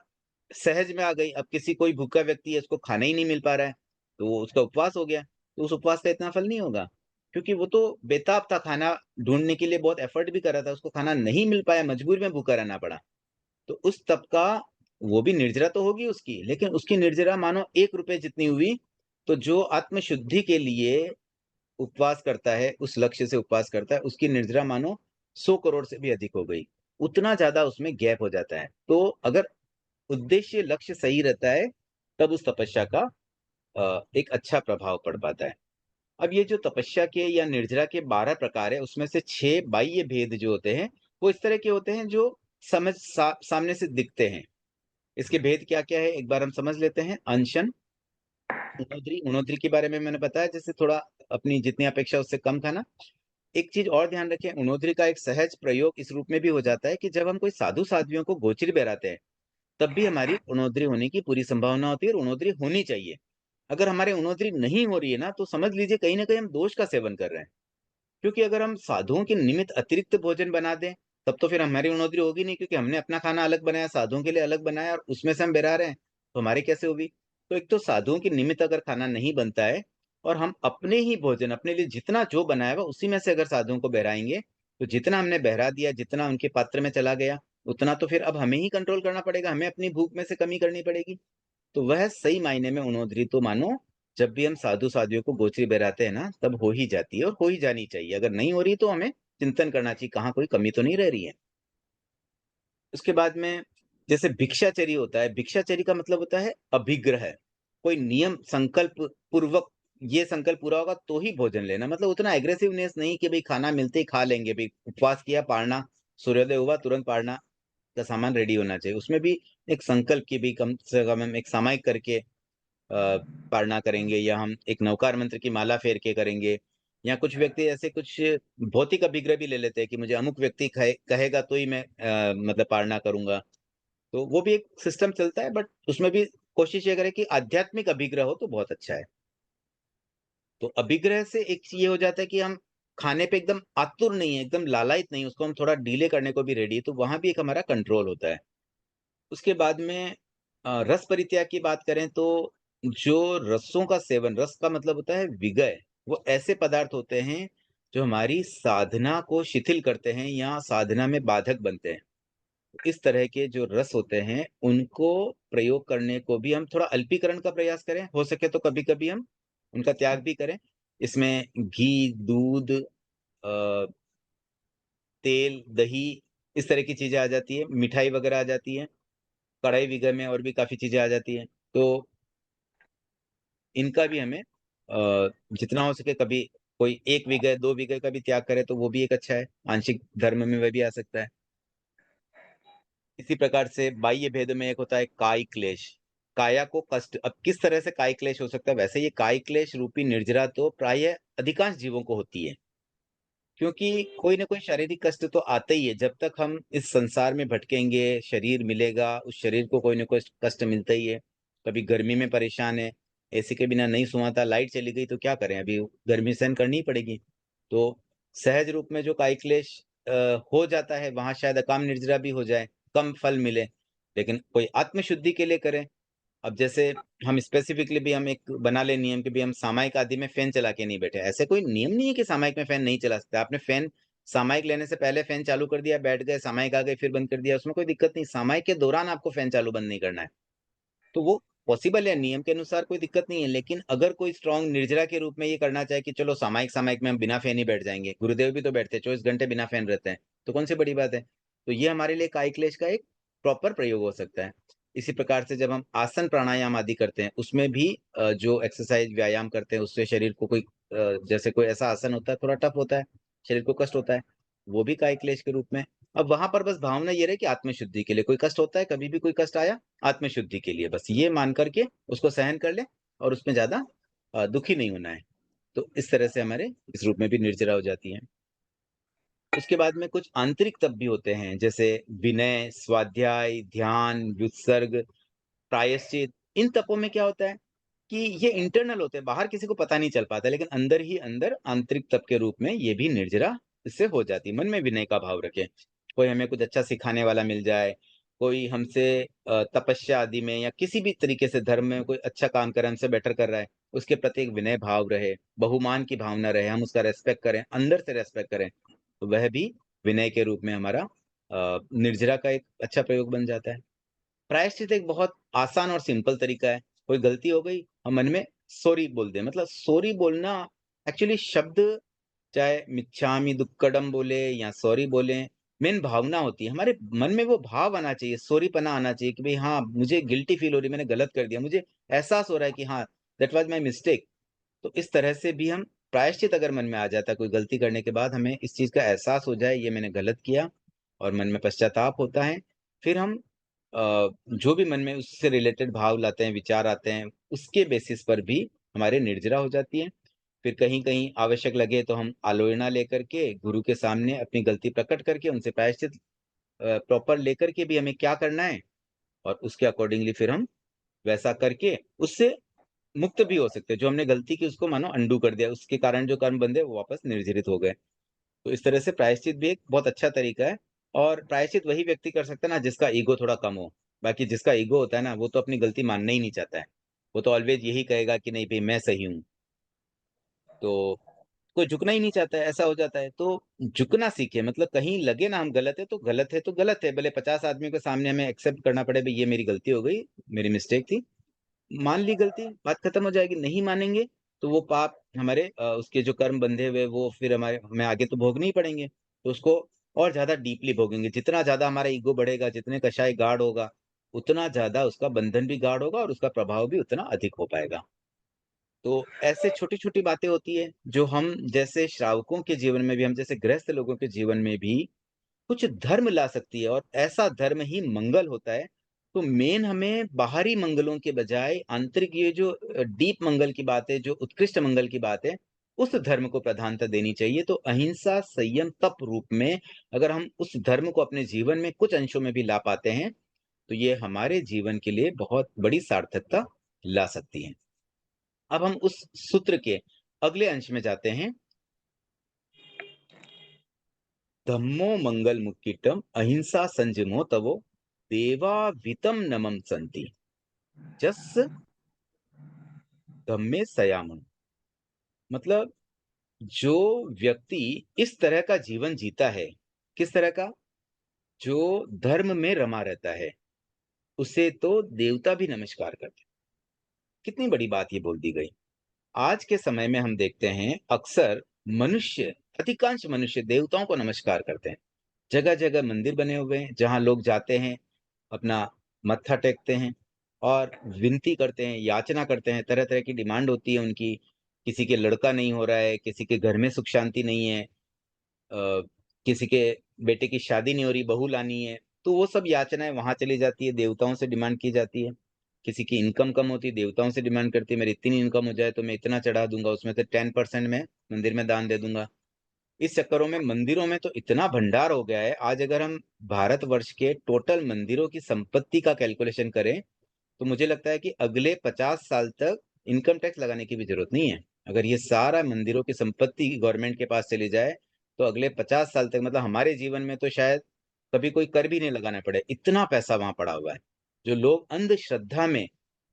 सहज में आ गई। अब किसी कोई भूखा व्यक्ति है, उसको खाना ही नहीं मिल पा रहा है, तो उसका उपवास हो गया, तो उस उपवास का इतना फल नहीं होगा। क्योंकि वो तो बेताब था, खाना ढूँढने के लिए बहुत एफर्ट भी कर रहा था, उसको खाना नहीं मिल पाया, मजबूरी में भूखा रहना पड़ा। तो उस तप का वो भी निर्जरा तो होगी उसकी, लेकिन उसकी निर्जरा मानो ₹1 जितनी हुई, तो जो आत्मशुद्धि के लिए उपवास करता है, उस लक्ष्य से उपवास करता है, उसकी निर्जरा मानो 100 करोड़ से भी अधिक हो गई। उतना ज़्यादा उसमें गैप हो जाता है। तो अगर उद्देश्य लक्ष्य सही रहता है, तब उस तपस्या का एक अच्छा प्रभाव पड़ पाता है। अब ये जो तपस्या के या निर्जरा के 12 प्रकार है, उसमें से 6 बाह्य भेद जो होते हैं, वो इस तरह के होते हैं जो सामने से दिखते हैं। इसके भेद क्या-क्या है, एक बार हम समझ लेते हैं। अनशन, उणोदरी उणोदरी के बारे में मैंने बताया, जैसे थोड़ा अपनी जितनी अपेक्षा उससे कम खाना। एक चीज़ और ध्यान रखें, उणोदरी का एक सहज प्रयोग इस रूप में भी हो जाता है कि जब हम कोई साधु-साध्वियों को गोचर बहराते हैं, तब भी हमारी उणोदरी होने की पूरी संभावना होती है और उणोदरी होनी चाहिए। अगर हमारे उणोदरी नहीं हो रही है ना, तो समझ लीजिए कहीं न कहीं हम दोष का सेवन कर रहे हैं। क्योंकि अगर हम साधुओं के निमित्त अतिरिक्त भोजन बना दें, तब तो फिर हमारी उणोदरी होगी नहीं, क्योंकि हमने अपना खाना अलग बनाया, साधुओं के लिए अलग बनाया और उसमें से हम बहरा रहे हैं, तो हमारी कैसे होगी? तो एक तो साधुओं के निमित्त अगर खाना नहीं बनता है और हम अपने ही भोजन, अपने लिए जितना जो बनाया हुआ उसी में से अगर साधुओं को बहराएँगे, तो जितना हमने बहरा दिया, जितना उनके पात्र में चला गया, उतना तो फिर अब हमें ही कंट्रोल करना पड़ेगा, हमें अपनी भूख में से कमी करनी पड़ेगी। तो वह सही मायने में उणोदरी तो मानो जब भी हम साधु-साध्वियों को गोचरी बहराते हैं ना, तब हो ही जाती है और हो ही जानी चाहिए। अगर नहीं हो रही तो हमें चिंतन करना चाहिए, कहाँ कोई कमी तो नहीं रह रही है। उसके बाद में जैसे भिक्षाचर्य होता है, भिक्षाचर्य का मतलब होता है अभिग्रह। कोई नियम संकल्प पूर्वक ये संकल्प पूरा होगा तो ही भोजन लेना, मतलब उतना एग्रेसिवनेस नहीं कि भई खाना मिलते ही खा लेंगे भई, उपवास किया पारना, सूर्योदय हुआ तुरंत पारना का सामान रेडी होना चाहिए। उसमें भी एक संकल्प की भी कम से कम हम एक सामयिक करके पारणा करेंगे या हम एक नवकार मंत्र की माला फेर के करेंगे, या कुछ व्यक्ति ऐसे कुछ भौतिक अभिग्रह भी ले लेते हैं कि मुझे अमुक व्यक्ति कहेगा तो ही मैं मतलब पारणा करूँगा। तो वो भी एक सिस्टम चलता है, बट उसमें भी कोशिश ये करें कि आध्यात्मिक अभिग्रह हो तो बहुत अच्छा है। तो अभिग्रह से एक ये हो जाता है कि हम खाने पे एकदम आतुर नहीं है, एकदम लालायित नहीं, उसको हम थोड़ा डिले करने को भी रेडी है, तो वहाँ भी एक हमारा कंट्रोल होता है। उसके बाद में रस परित्याग की बात करें तो जो रसों का सेवन, रस का मतलब होता है विगय, वो ऐसे पदार्थ होते हैं जो हमारी साधना को शिथिल करते हैं या साधना में बाधक बनते हैं। इस तरह के जो रस होते हैं, उनको प्रयोग करने को भी हम थोड़ा अल्पीकरण का प्रयास करें, हो सके तो कभी-कभी हम उनका त्याग भी करें। इसमें घी, दूध, तेल, दही इस तरह की चीज़ें आ जाती हैं, मिठाई वगैरह आ जाती हैं। कढ़ाई विगर में और भी काफ़ी चीज़ें आ जाती हैं। तो इनका भी हमें जितना हो सके कभी कोई 1 विगय, 2 विगय का भी त्याग करे तो वो भी एक अच्छा है। आंशिक धर्म में वह भी आ सकता है। इसी प्रकार से बाह्य भेद में एक होता है काय क्लेश। काया को कष्ट, अब किस तरह से काय क्लेश हो सकता है? वैसे ये काय क्लेश रूपी निर्जरा तो प्रायः अधिकांश जीवों को होती है। क्योंकि कोई न कोई शारीरिक कष्ट तो आता ही है। जब तक हम इस संसार में भटकेंगे, शरीर मिलेगा, उस शरीर को कोई न कोई कष्ट मिलता ही है। कभी गर्मी में परेशान है, एसी के बिना नहीं समाता, लाइट चली गई तो क्या करें? अभी गर्मी सहन करनी ही पड़ेगी। तो सहज रूप में जो कायक्लेश हो जाता है, वहाँ शायद अकाम निर्जरा भी हो जाए, कम फल मिले। लेकिन कोई आत्मशुद्धि के लिए करे, अब जैसे हम स्पेसिफिकली भी हम एक बना लें नियम कि भी हम सामयिक आदि में फैन चला के नहीं बैठे। ऐसे कोई नियम नहीं है कि सामयिक में फैन नहीं चला सकते। आपने फैन सामयिक लेने से पहले फैन चालू कर दिया, बैठ गए, सामयिक आ गई, फिर बंद कर दिया, उसमें कोई दिक्कत नहीं। सामयिक के दौरान आपको फैन चालू बंद नहीं करना है। तो वो पॉसिबल है, नियम के अनुसार कोई दिक्कत नहीं है। लेकिन अगर कोई स्ट्रॉन्ग निर्जरा के रूप में ये करना चाहे कि चलो सामयिक में हम बिना फैन ही बैठ जाएँगे। गुरुदेव भी तो बैठते हैं, 24 घंटे बिना फैन रहते हैं। तो कौन सी बड़ी बात है? तो ये हमारे लिए काय क्लेश का एक प्रॉपर प्रयोग हो सकता है। इसी प्रकार से जब हम आसन प्राणायाम आदि करते हैं, उसमें भी जो एक्सरसाइज़ व्यायाम करते हैं, उससे शरीर को कोई जैसे कोई ऐसा आसन होता है, थोड़ा टफ होता है, शरीर को कष्ट होता है, वो भी कायिक क्लेश के रूप में। अब वहाँ पर बस भावना ये रहे कि आत्मशुद्धि के लिए, कोई कष्ट होता है, कभी भी कोई कष्ट आया, आत्मशुद्धि के लिए, बस ये मान कर के उसको सहन कर लें और उसमें ज़्यादा दुखी नहीं होना है। तो इस तरह से हमारे इस रूप में भी निर्जरा हो जाती हैं। उसके बाद में कुछ आंतरिक तप भी होते हैं, जैसे विनय, स्वाध्याय, ध्यान, व्युत्सर्ग, प्रायश्चित। इन तपों में क्या होता है कि ये इंटरनल होते हैं, बाहर किसी को पता नहीं चल पाता, लेकिन अंदर ही अंदर आंतरिक तप के रूप में ये भी निर्जरा इससे हो जाती है। मन में विनय का भाव रखें। कोई हमें कुछ अच्छा सिखाने वाला मिल जाए, कोई हमसे तपस्या आदि में या किसी भी तरीके से धर्म में कोई अच्छा काम कर रहा है, हमसे बेटर कर रहा है, उसके प्रति एक विनय भाव रहे, बहुमान की भावना रहे, हम उसका रिस्पेक्ट करें, अंदर से रिस्पेक्ट करें, तो वह भी विनय के रूप में हमारा निर्जरा का एक अच्छा प्रयोग बन जाता है। प्रायश्चित एक बहुत आसान और सिंपल तरीका है। कोई गलती हो गई, हम मन में सॉरी बोल दें। मतलब सॉरी बोलना एक्चुअली शब्द चाहे मिच्छामि दुक्कडम बोले या सॉरी बोलें, मेन भावना होती है। हमारे मन में वो भाव आना चाहिए, सॉरीपना आना चाहिए कि भई हाँ, मुझे गिल्टी फ़ील हो रही है, मैंने गलत कर दिया। मुझे एहसास हो रहा है कि हाँ, दैट वाज़ माय मिस्टेक। तो इस तरह से भी हम प्रायश्चित अगर मन में आ जाता है कोई गलती करने के बाद हमें इस चीज़ का एहसास हो जाए ये मैंने गलत किया और मन में पश्चाताप होता है। फिर हम जो भी मन में उससे रिलेटेड भाव लाते हैं, विचार आते हैं, उसके बेसिस पर भी हमारी निर्जरा हो जाती है। फिर कहीं-कहीं आवश्यक लगे तो हम आलोचना लेकर के गुरु के सामने अपनी गलती प्रकट करके उनसे प्रायश्चित प्रॉपर लेकर के भी हमें क्या करना है और उसके अकॉर्डिंगली फिर हम वैसा करके उससे मुक्त भी हो सकते हैं। जो हमने गलती की उसको मानो अनडू कर दिया, उसके कारण जो कर्म बंधे वो वापस निर्जरित हो गए। तो इस तरह से प्रायश्चित भी एक बहुत अच्छा तरीका है और प्रायश्चित वही व्यक्ति कर सकता है ना जिसका ईगो थोड़ा कम हो। बाकी जिसका ईगो होता है ना, वो तो अपनी गलती मानना ही नहीं चाहता है। वो तो ऑलवेज़ यही कहेगा कि नहीं भई मैं सही हूँ। तो कोई झुकना ही नहीं चाहता है, ऐसा हो जाता है। तो झुकना सीखें मतलब कहीं लगे ना हम गलत है तो गलत है तो गलत है। भले 50 आदमियों के सामने हमें एक्सेप्ट करना पड़े भई ये मेरी गलती हो गई, मेरी मिस्टेक थी। मान ली गलती, बात खत्म हो जाएगी, नहीं मानेंगे, तो वो पाप हमारे उसके जो कर्म बंधे हुए वो फिर हमें आगे तो भोगने ही पड़ेंगे। तो उसको और ज़्यादा डीपली भोगेंगे। जितना ज़्यादा हमारा ईगो बढ़ेगा, जितने कषाय गाढ़ होगा, उतना ज़्यादा उसका बंधन भी गाढ़ होगा और उसका प्रभाव भी उतना अधिक हो पाएगा। तो ऐसे छोटी-छोटी बातें होती हैं, जो हम जैसे श्रावकों के जीवन में भी, हम जैसे गृहस्थ लोगों के जीवन में भी कुछ धर्म ला सकती है और ऐसा धर्म ही मंगल होता है। तो मेन हमें बाहरी मंगलों के बजाय आंतरिक ये जो डीप मंगल की बात है, जो उत्कृष्ट मंगल की बात है, उस धर्म को प्रधानता देनी चाहिए। तो अहिंसा, संयम, तप रूप में अगर हम उस धर्म को अपने जीवन में कुछ अंशों में भी ला पाते हैं, तो ये हमारे जीवन के लिए बहुत बड़ी सार्थकता ला सकती है। अब हम उस सूत्र के अगले अंश में जाते हैं। धम्मो मंगल मुक्तिटम अहिंसा संयमो तवो देवावितम नमम संति जस धम्मे सयामन। मतलब जो व्यक्ति इस तरह का जीवन जीता है, किस तरह का? जो धर्म में रमा रहता है, उसे तो देवता भी नमस्कार करते हैं। कितनी बड़ी बात ये बोल दी गई। आज के समय में हम देखते हैं अक्सर मनुष्य, अधिकांश मनुष्य देवताओं को नमस्कार करते हैं। जगह-जगह मंदिर बने हुए हैं, जहाँ लोग जाते हैं, अपना मत्था टेकते हैं और विनती करते हैं, याचना करते हैं, तरह-तरह की डिमांड होती है उनकी। किसी के लड़का नहीं हो रहा है, किसी के घर में सुख शांति नहीं है, किसी के बेटे की शादी नहीं हो रही, बहू लानी है, तो वो सब याचनाएँ वहाँ चली जाती है, देवताओं से डिमांड की जाती है। किसी की इनकम कम होती है, देवताओं से डिमांड करती है, मेरी इतनी इनकम हो जाए तो मैं इतना चढ़ा दूँगा, उसमें से 10% मैं मंदिर में दान दे दूँगा। इस चक्करों में मंदिरों में तो इतना भंडार हो गया है, आज अगर हम भारतवर्ष के टोटल मंदिरों की संपत्ति का कैलकुलेशन करें, तो मुझे लगता है कि अगले 50 साल तक इनकम टैक्स लगाने की भी ज़रूरत नहीं है। अगर ये सारा मंदिरों की संपत्ति गवर्नमेंट के पास चली जाए, तो अगले 50 साल तक मतलब हमारे जीवन में तो शायद कभी कोई कर भी नहीं लगाना पड़े, इतना पैसा वहाँ पड़ा हुआ है। जो लोग अंधश्रद्धा में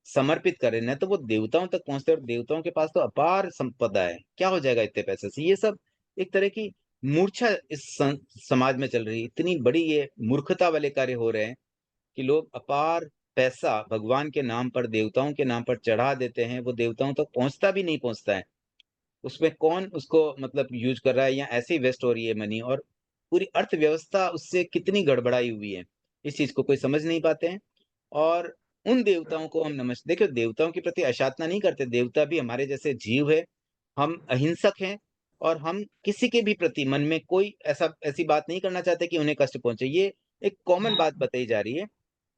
समर्पित कर रहे हैं, ना तो वो देवताओं तक पहुँचते हैं और देवताओं के पास तो अपार संपदा है। क्या हो जाएगा इतने पैसे से? ये सब एक तरह की मूर्छा इस समाज में चल रही है। इतनी बड़ी ये मूर्खता वाले कार्य हो रहे हैं कि लोग अपार पैसा भगवान के नाम पर, देवताओं के नाम पर चढ़ा देते हैं, वो देवताओं तक पहुँचता भी नहीं पहुँचता है। उसमें कौन उसको मतलब यूज़ कर रहा है या ऐसे ही वेस्ट हो रही है मनी और पूरी अर्थव्यवस्था उससे कितनी गड़बड़ाई हुई है। इस चीज़ को कोई समझ नहीं पाते हैं और उन देवताओं को हम देखिए देवताओं के प्रति अशातना नहीं करते, देवता भी हमारे जैसे जीव है, हम अहिंसक हैं और हम किसी के भी प्रति मन में कोई ऐसी बात नहीं करना चाहते कि उन्हें कष्ट पहुँचे। ये एक कॉमन बात बताई जा रही है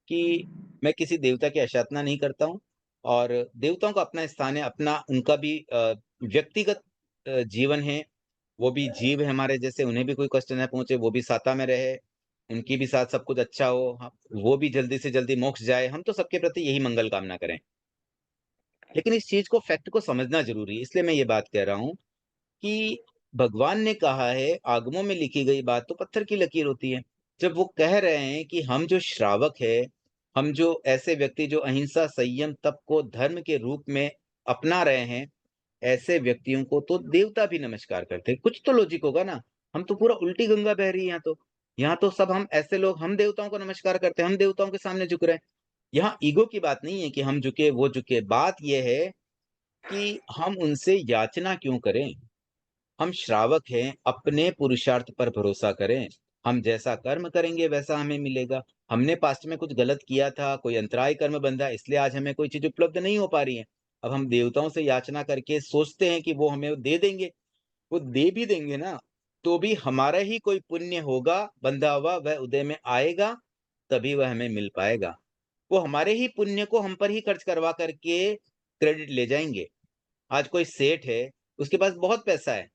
कि मैं किसी देवता की अशातना नहीं करता हूँ और देवताओं का अपना स्थान है, अपना उनका भी व्यक्तिगत जीवन है, वो भी जीव है हमारे जैसे, उन्हें भी कोई कष्ट ना पहुँचे, वो भी साता में रहे, उनकी भी साथ सब कुछ अच्छा हो, वो भी जल्दी से जल्दी मोक्ष जाए, हम तो सबके प्रति यही मंगल कामना करें। लेकिन इस चीज़ को फैक्ट को समझना ज़रूरी है, इसलिए मैं ये बात कह रहा हूँ कि भगवान ने कहा है, आगमों में लिखी गई बात तो पत्थर की लकीर होती है। जब वो कह रहे हैं कि हम जो श्रावक हैं, हम जो ऐसे व्यक्ति जो अहिंसा, संयम, तप को धर्म के रूप में अपना रहे हैं, ऐसे व्यक्तियों को तो देवता भी नमस्कार करते हैं। कुछ तो लॉजिक होगा ना, हम तो पूरा उल्टी गंगा बह रही है यहाँ तो। यहाँ तो सब हम ऐसे लोग हम देवताओं को नमस्कार करते हैं, हम देवताओं के सामने झुक रहे हैं। यहाँ ईगो की बात नहीं है कि हम झुके, वो झुके, बात ये है कि हम उनसे याचना क्यों करें? हम श्रावक हैं, अपने पुरुषार्थ पर भरोसा करें। हम जैसा कर्म करेंगे वैसा हमें मिलेगा। हमने पास्ट में कुछ गलत किया था, कोई अंतराय कर्म बंधा, इसलिए आज हमें कोई चीज़ उपलब्ध नहीं हो पा रही है। अब हम देवताओं से याचना करके सोचते हैं कि वो हमें दे देंगे, वो दे भी देंगे ना, तो भी हमारा ही कोई पुण्य होगा बंधा हुआ, वह उदय में आएगा, तभी वह हमें मिल पाएगा। वो हमारे ही पुण्य को हम पर ही खर्च करवा करके क्रेडिट ले जाएँगे। आज कोई सेठ है, उसके पास बहुत पैसा है,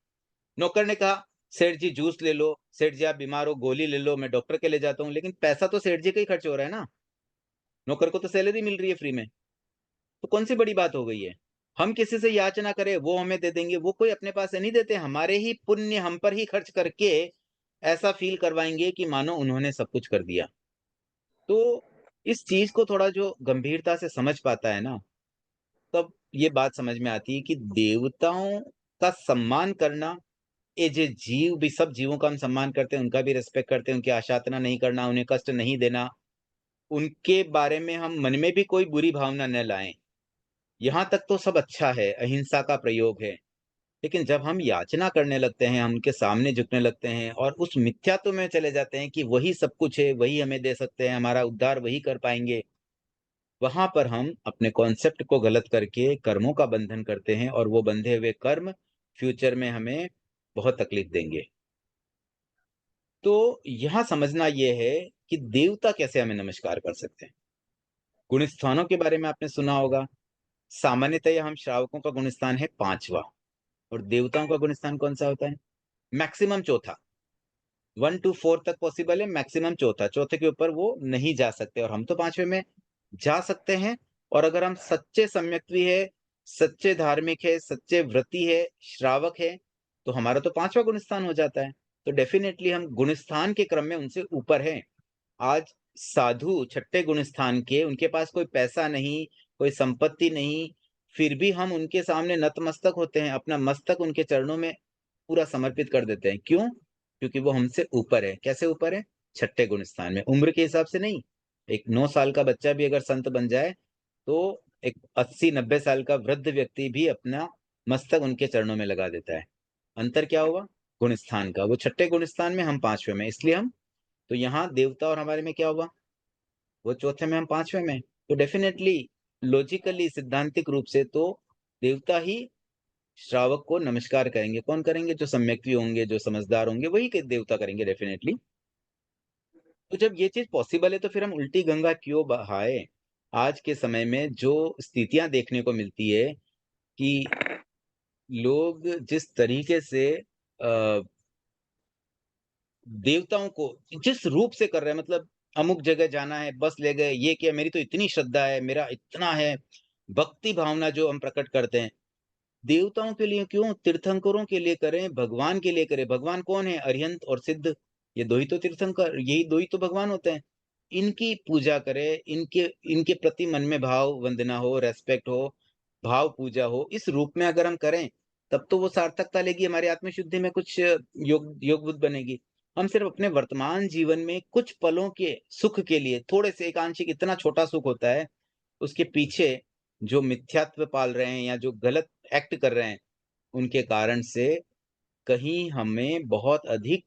नौकर ने कहा, "सेठ जी जूस ले लो, सेठ जी आप बीमार हो गोली ले लो, मैं डॉक्टर के ले जाता हूँ।" लेकिन पैसा तो सेठ जी का ही खर्च हो रहा है ना, नौकर को तो सैलरी मिल रही है फ्री में, तो कौन-सी बड़ी बात हो गई है? हम किसी से याचना करें, वो हमें दे देंगे, वो कोई अपने पास से नहीं देते, हमारे ही पुण्य हम पर ही खर्च करके ऐसा फ़ील करवाएँगे कि मानो उन्होंने सब कुछ कर दिया। तो इस चीज़ को थोड़ा जो गंभीरता से समझ पाता है ना, तब ये बात समझ में आती है कि देवताओं का सम्मान करना, ये जो जीव भी सब जीवों का हम सम्मान करते हैं, उनका भी रिस्पेक्ट करते हैं, उनकी आशातना नहीं करना, उन्हें कष्ट नहीं देना, उनके बारे में हम मन में भी कोई बुरी भावना न लाएँ। यहाँ तक तो सब अच्छा है, अहिंसा का प्रयोग है। लेकिन जब हम याचना करने लगते हैं, हम उनके सामने झुकने लगते हैं और उस मिथ्यात्व में चले जाते हैं कि वही सब कुछ है, वही हमें दे सकते हैं, हमारा उद्धार वही कर पाएँगे, वहाँ पर हम अपने कॉन्सेप्ट को गलत करके कर्मों का बंधन करते हैं और वो बंधे हुए कर्म फ्यूचर में हमें बहुत तकलीफ देंगे। तो यहाँ समझना ये है कि देवता कैसे हमें नमस्कार कर सकते हैं। गुण स्थानों के बारे में आपने सुना होगा। सामान्यतः हम श्रावकों का गुण स्थान है 5वाँ और देवताओं का गुण स्थान कौन-सा होता है? मैक्सिमम चौथा। 1 टू 4 तक पॉसिबल है, मैक्सिमम चौथा। चौथे के ऊपर वो नहीं जा सकते और हम तो 5वें में जा सकते हैं और अगर हम सच्चे सम्यक्तवी है, सच्चे धार्मिक है, सच्चे व्रती है, श्रावक है, तो हमारा तो 5वाँ गुण स्थान हो जाता है। तो डेफ़िनेटली हम गुण स्थान के क्रम में उनसे ऊपर हैं। आज साधु छठे गुण स्थान के, उनके पास कोई पैसा नहीं, कोई संपत्ति नहीं, फिर भी हम उनके सामने नतमस्तक होते हैं, अपना मस्तक उनके चरणों में पूरा समर्पित कर देते हैं। क्यों? क्योंकि वो हमसे ऊपर है। कैसे ऊपर है? छठे गुण स्थान में, उम्र के हिसाब से नहीं। एक 9 साल का बच्चा भी अगर संत बन जाए, तो एक 80-90 साल का वृद्ध व्यक्ति भी अपना मस्तक उनके चरणों में लगा देता है। अंतर क्या हुआ? गुण स्थान का। वो छठे गुण स्थान में, हम 5वें में, इसलिए हम तो यहाँ देवता और हमारे में क्या हुआ? वो चौथे में, हम 5वें में। तो डेफ़िनेटली लॉजिकली सिद्धांतिक रूप से तो देवता ही श्रावक को नमस्कार करेंगे। कौन करेंगे? जो सम्यक्ति होंगे, जो समझदार होंगे, वही के देवता करेंगे डेफ़िनेटली। तो जब ये चीज़ पॉसिबल है तो फिर हम उल्टी गंगा क्यों बहाएँ? आज के समय में जो स्थितियाँ देखने को मिलती है कि लोग जिस तरीके से देवताओं को जिस रूप से कर रहे हैं, मतलब अमुक जगह जाना है, बस ले गए, ये किया, मेरी तो इतनी श्रद्धा है, मेरा इतना है, भक्ति भावना जो हम प्रकट करते हैं। देवताओं के लिए क्यों? तीर्थंकरों के लिए करें, भगवान के लिए करें। भगवान कौन है? अरिहंत और सिद्ध, ये 2 ही तो तीर्थंकर, यही 2 ही तो भगवान होते हैं। इनकी पूजा करें, इनके इनके प्रति मन में भाव वंदना हो, रिस्पेक्ट हो, भाव पूजा हो, इस रूप में अगर हम करें, तब तो वो सार्थकता लेगी, हमारी आत्मशुद्धि में कुछ योग बुद्धि बनेगी। हम सिर्फ़ अपने वर्तमान जीवन में कुछ पलों के सुख के लिए, थोड़े से एक आंशिक इतना छोटा सुख होता है, उसके पीछे जो मिथ्यात्व पाल रहे हैं या जो गलत एक्ट कर रहे हैं, उनके कारण से कहीं हमें बहुत अधिक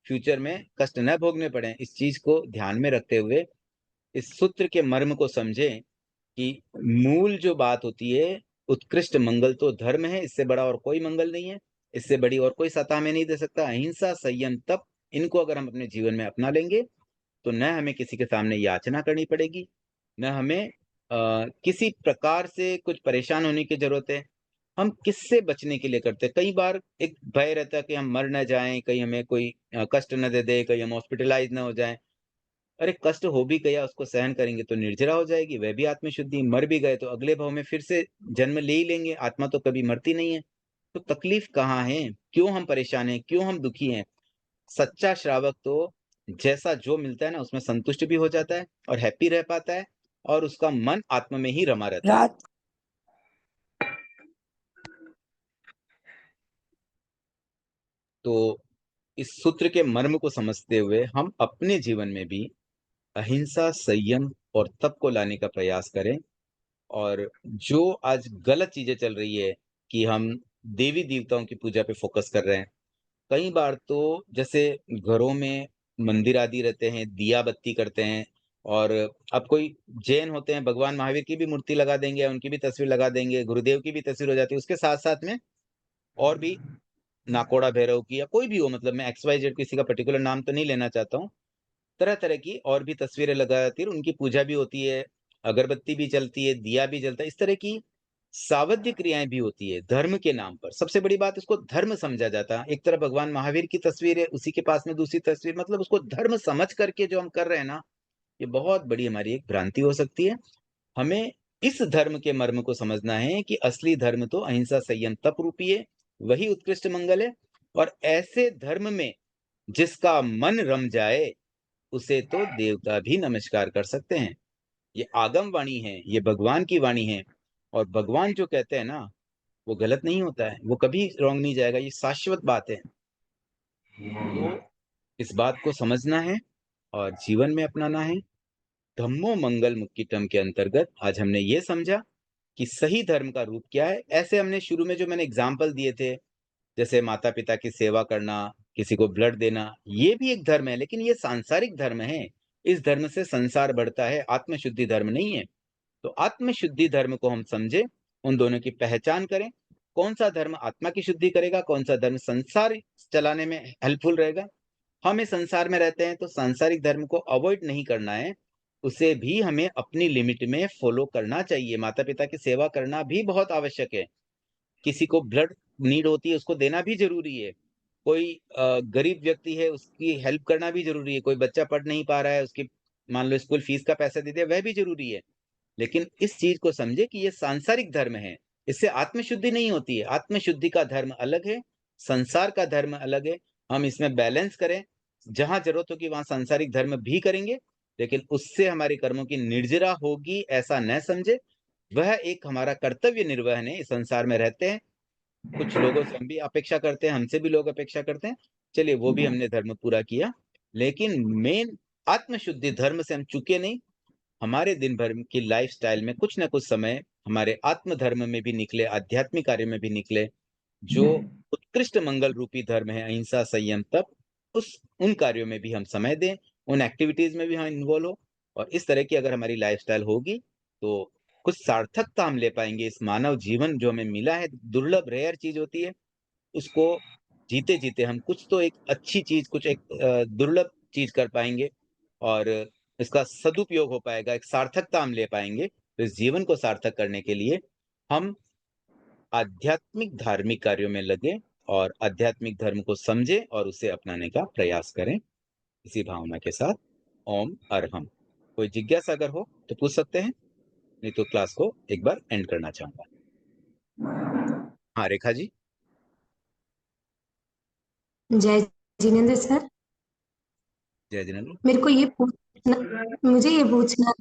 फ्यूचर में कष्ट न भोगने पड़ें। इस चीज़ को ध्यान में रखते हुए इस सूत्र के मर्म को समझें कि मूल जो बात होती है, उत्कृष्ट मंगल तो धर्म है, इससे बड़ा और कोई मंगल नहीं है, इससे बड़ी और कोई सत्ता हमें नहीं दे सकता। अहिंसा, संयम, तप, इनको अगर हम अपने जीवन में अपना लेंगे तो न हमें किसी के सामने याचना करनी पड़ेगी, न हमें किसी प्रकार से कुछ परेशान होने की जरूरत है। हम किससे बचने के लिए करते हैं? कई बार एक भय रहता है कि हम मर न जाएं, कहीं हमें कोई कष्ट न दे दे, कहीं हम हॉस्पिटलाइज न हो जाएं। अरे कष्ट हो भी गया, उसको सहन करेंगे तो निर्जरा हो जाएगी, वह भी आत्मशुद्धि। मर भी गए तो अगले भाव में फिर से जन्म ले ही लेंगे, आत्मा तो कभी मरती नहीं है। तो तकलीफ कहाँ है? क्यों हम परेशान हैं? क्यों हम दुखी हैं? सच्चा श्रावक तो जैसा जो मिलता है ना उसमें संतुष्ट भी हो जाता है और हैप्पी रह पाता है, और उसका मन आत्मा में ही रमा रहता है। रात तो इस सूत्र के मर्म को समझते हुए हम अपने जीवन में भी अहिंसा, संयम और तप को लाने का प्रयास करें। और जो आज गलत चीजें चल रही है कि हम देवी देवताओं की पूजा पे फोकस कर रहे हैं। कई बार तो जैसे घरों में मंदिर आदि रहते हैं, दिया बत्ती करते हैं, और अब कोई जैन होते हैं, भगवान महावीर की भी मूर्ति लगा देंगे, उनकी भी तस्वीर लगा देंगे, गुरुदेव की भी तस्वीर हो जाती है, उसके साथ साथ में और भी नाकोड़ा भैरव की या कोई भी हो, मतलब मैं एक्स वाई जेड किसी का पर्टिकुलर नाम तो नहीं लेना चाहता हूँ, तरह तरह की और भी तस्वीरें लगा जाती है, उनकी पूजा भी होती है, अगरबत्ती भी चलती है, दिया भी जलता है। इस तरह की सावध्य क्रियाएं भी होती है धर्म के नाम पर। सबसे बड़ी बात, इसको धर्म समझा जाता है। एक तरफ भगवान महावीर की तस्वीर है, उसी के पास में दूसरी तस्वीर, मतलब उसको धर्म समझ करके जो हम कर रहे हैं ना, ये बहुत बड़ी हमारी एक भ्रांति हो सकती है। हमें इस धर्म के मर्म को समझना है कि असली धर्म तो अहिंसा, संयम, तप रूपी है, वही उत्कृष्ट मंगल है। और ऐसे धर्म में जिसका मन रम जाए, उसे तो देवता भी नमस्कार कर सकते हैं। ये आगम वाणी है, ये भगवान की वाणी है, और भगवान जो कहते हैं ना, वो गलत नहीं होता है, वो कभी रॉन्ग नहीं जाएगा, ये शाश्वत बात है। तो इस बात को समझना है और जीवन में अपनाना है। धम्मो मंगल मुक्तिटम के अंतर्गत आज हमने ये समझा कि सही धर्म का रूप क्या है। ऐसे हमने शुरू में जो मैंने एग्जाम्पल दिए थे, जैसे माता पिता की सेवा करना, किसी को ब्लड देना, ये भी एक धर्म है, लेकिन ये सांसारिक धर्म है। इस धर्म से संसार बढ़ता है, आत्मशुद्धि धर्म नहीं है। तो आत्मशुद्धि धर्म को हम समझे, उन दोनों की पहचान करें। कौन सा धर्म आत्मा की शुद्धि करेगा, कौन सा धर्म संसार चलाने में हेल्पफुल रहेगा। हम इस संसार में रहते हैं तो सांसारिक धर्म को अवॉइड नहीं करना है, उसे भी हमें अपनी लिमिट में फॉलो करना चाहिए। माता पिता की सेवा करना भी बहुत आवश्यक है। किसी को ब्लड नीड होती है, उसको देना भी जरूरी है। कोई गरीब व्यक्ति है, उसकी हेल्प करना भी जरूरी है। कोई बच्चा पढ़ नहीं पा रहा है, उसकी मान लो स्कूल फीस का पैसा दे दे, वह भी जरूरी है। लेकिन इस चीज को समझे कि ये सांसारिक धर्म है, इससे आत्मशुद्धि नहीं होती है। आत्मशुद्धि का धर्म अलग है, संसार का धर्म अलग है। हम इसमें बैलेंस करें, जहां जरूरत होगी वहां सांसारिक धर्म भी करेंगे, लेकिन उससे हमारे कर्मों की निर्जरा होगी ऐसा न समझे। वह एक हमारा कर्तव्य निर्वहन है। इस संसार में रहते हैं, कुछ लोगों से हम भी अपेक्षा करते हैं, हमसे भी लोग अपेक्षा करते हैं, चलिए वो भी हमने धर्म पूरा किया। लेकिन मेन आत्मशुद्धि धर्म से हम चुके नहीं। हमारे दिन भर की लाइफस्टाइल में कुछ ना कुछ समय हमारे आत्म धर्म में भी निकले, आध्यात्मिक कार्य में भी निकले। जो उत्कृष्ट मंगल रूपी धर्म है, अहिंसा, संयम, तप, उस उन कार्यों में भी हम समय दें, उन एक्टिविटीज में भी हम इन्वॉल्व हो। और इस तरह की अगर हमारी लाइफस्टाइल होगी तो कुछ सार्थकता हम ले पाएंगे। इस मानव जीवन जो हमें मिला है, दुर्लभ रेयर चीज होती है, उसको जीते जीते हम कुछ तो एक अच्छी चीज, कुछ एक दुर्लभ चीज कर पाएंगे, और इसका सदुपयोग हो पाएगा, एक सार्थकता हम ले पाएंगे। तो इस जीवन को सार्थक करने के लिए हम आध्यात्मिक धार्मिक कार्यों में लगे और आध्यात्मिक धर्म को समझे और उसे अपनाने का प्रयास करें, इसी भावना के साथ। ओम अरहम। कोई जिज्ञासा अगर हो तो पूछ सकते हैं, नहीं तो क्लास को एक बार एंड करना चाहूंगा। हाँ रेखा जी। जय जिनेन्द्र सर। जय जिनेन्द्र। मेरे को ये पूछना मुझे ये पूछना,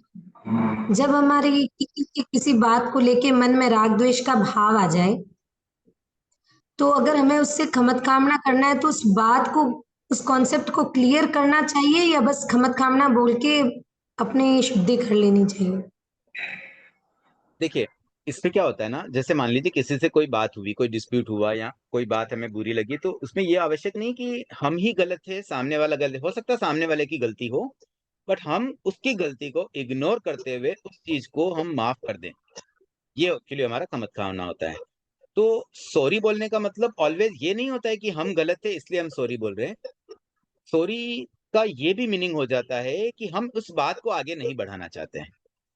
जब हमारे किसी बात को लेके मन में राग द्वेष का भाव आ जाए, तो अगर हमें उससे खमत कामना करना है तो उस बात को, उस कॉन्सेप्ट को क्लियर करना चाहिए, या बस खमत कामना बोल के अपनी शुद्धि कर लेनी चाहिए। देखिए, इसमें क्या होता है ना, जैसे मान लीजिए किसी से कोई बात हुई, कोई डिस्प्यूट हुआ या कोई बात हमें बुरी लगी, तो उसमें ये आवश्यक नहीं कि हम ही गलत थे, सामने वाला गलत। हो सकता है सामने वाले की गलती हो, बट हम उसकी गलती को इग्नोर करते हुए उस चीज़ को हम माफ़ कर दें। ये एक्चुअली हमारा खमत-ख़ाना होता है। तो सॉरी बोलने का मतलब ऑलवेज़ ये नहीं होता है कि हम गलत थे इसलिए हम सॉरी बोल रहे हैं। सॉरी का ये भी मीनिंग हो जाता है कि हम उस बात को आगे नहीं बढ़ाना चाहते हैं।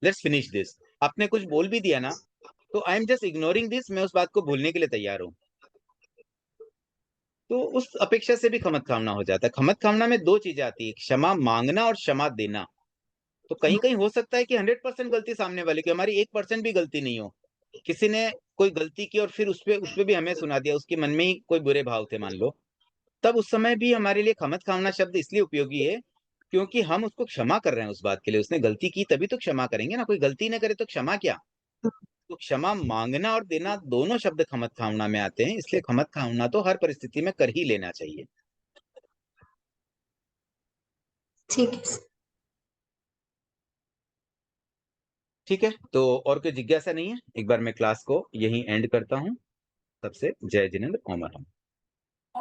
Let's finish this. आपने कुछ बोल भी दिया ना, तो I am just ignoring this, मैं उस बात को भूलने के लिए तैयार हूँ। तो उस अपेक्षा से भी खमत-ख़ाना हो जाता है। खमत-ख़ाना में 2 चीज़ें आती हैं, क्षमा माँगना और क्षमा देना। तो कहीं-कहीं हो सकता है कि 100% गलती सामने वाले की, हमारी 1% भी गलती नहीं हो। किसी ने कोई गलती की और फिर उसपे भी हमें सुना दिया, उसके मन में ही कोई बुरे भाव थे मान लो। तब उस समय भी हमारे लिए खमत-ख़ाना शब्द इसलिए उपयोगी है, क्योंकि हम उसको क्षमा कर रहे हैं उस बात के लिए। उसने गलती की तभी तो क्षमा करेंगे ना, कोई गलती ना करे तो क्षमा क्या? तो क्षमा माँगना और देना दोनों शब्द खमत-ख़ाना में आते हैं, इसलिए खमत-ख़ाना तो हर परिस्थिति में कर ही लेना चाहिए। ठीक है। ठीक है, तो और कोई जिज्ञासा नहीं है? एक बार मैं क्लास को यहीं एंड करता हूँ। तब से जय जिनेंद्र, ओम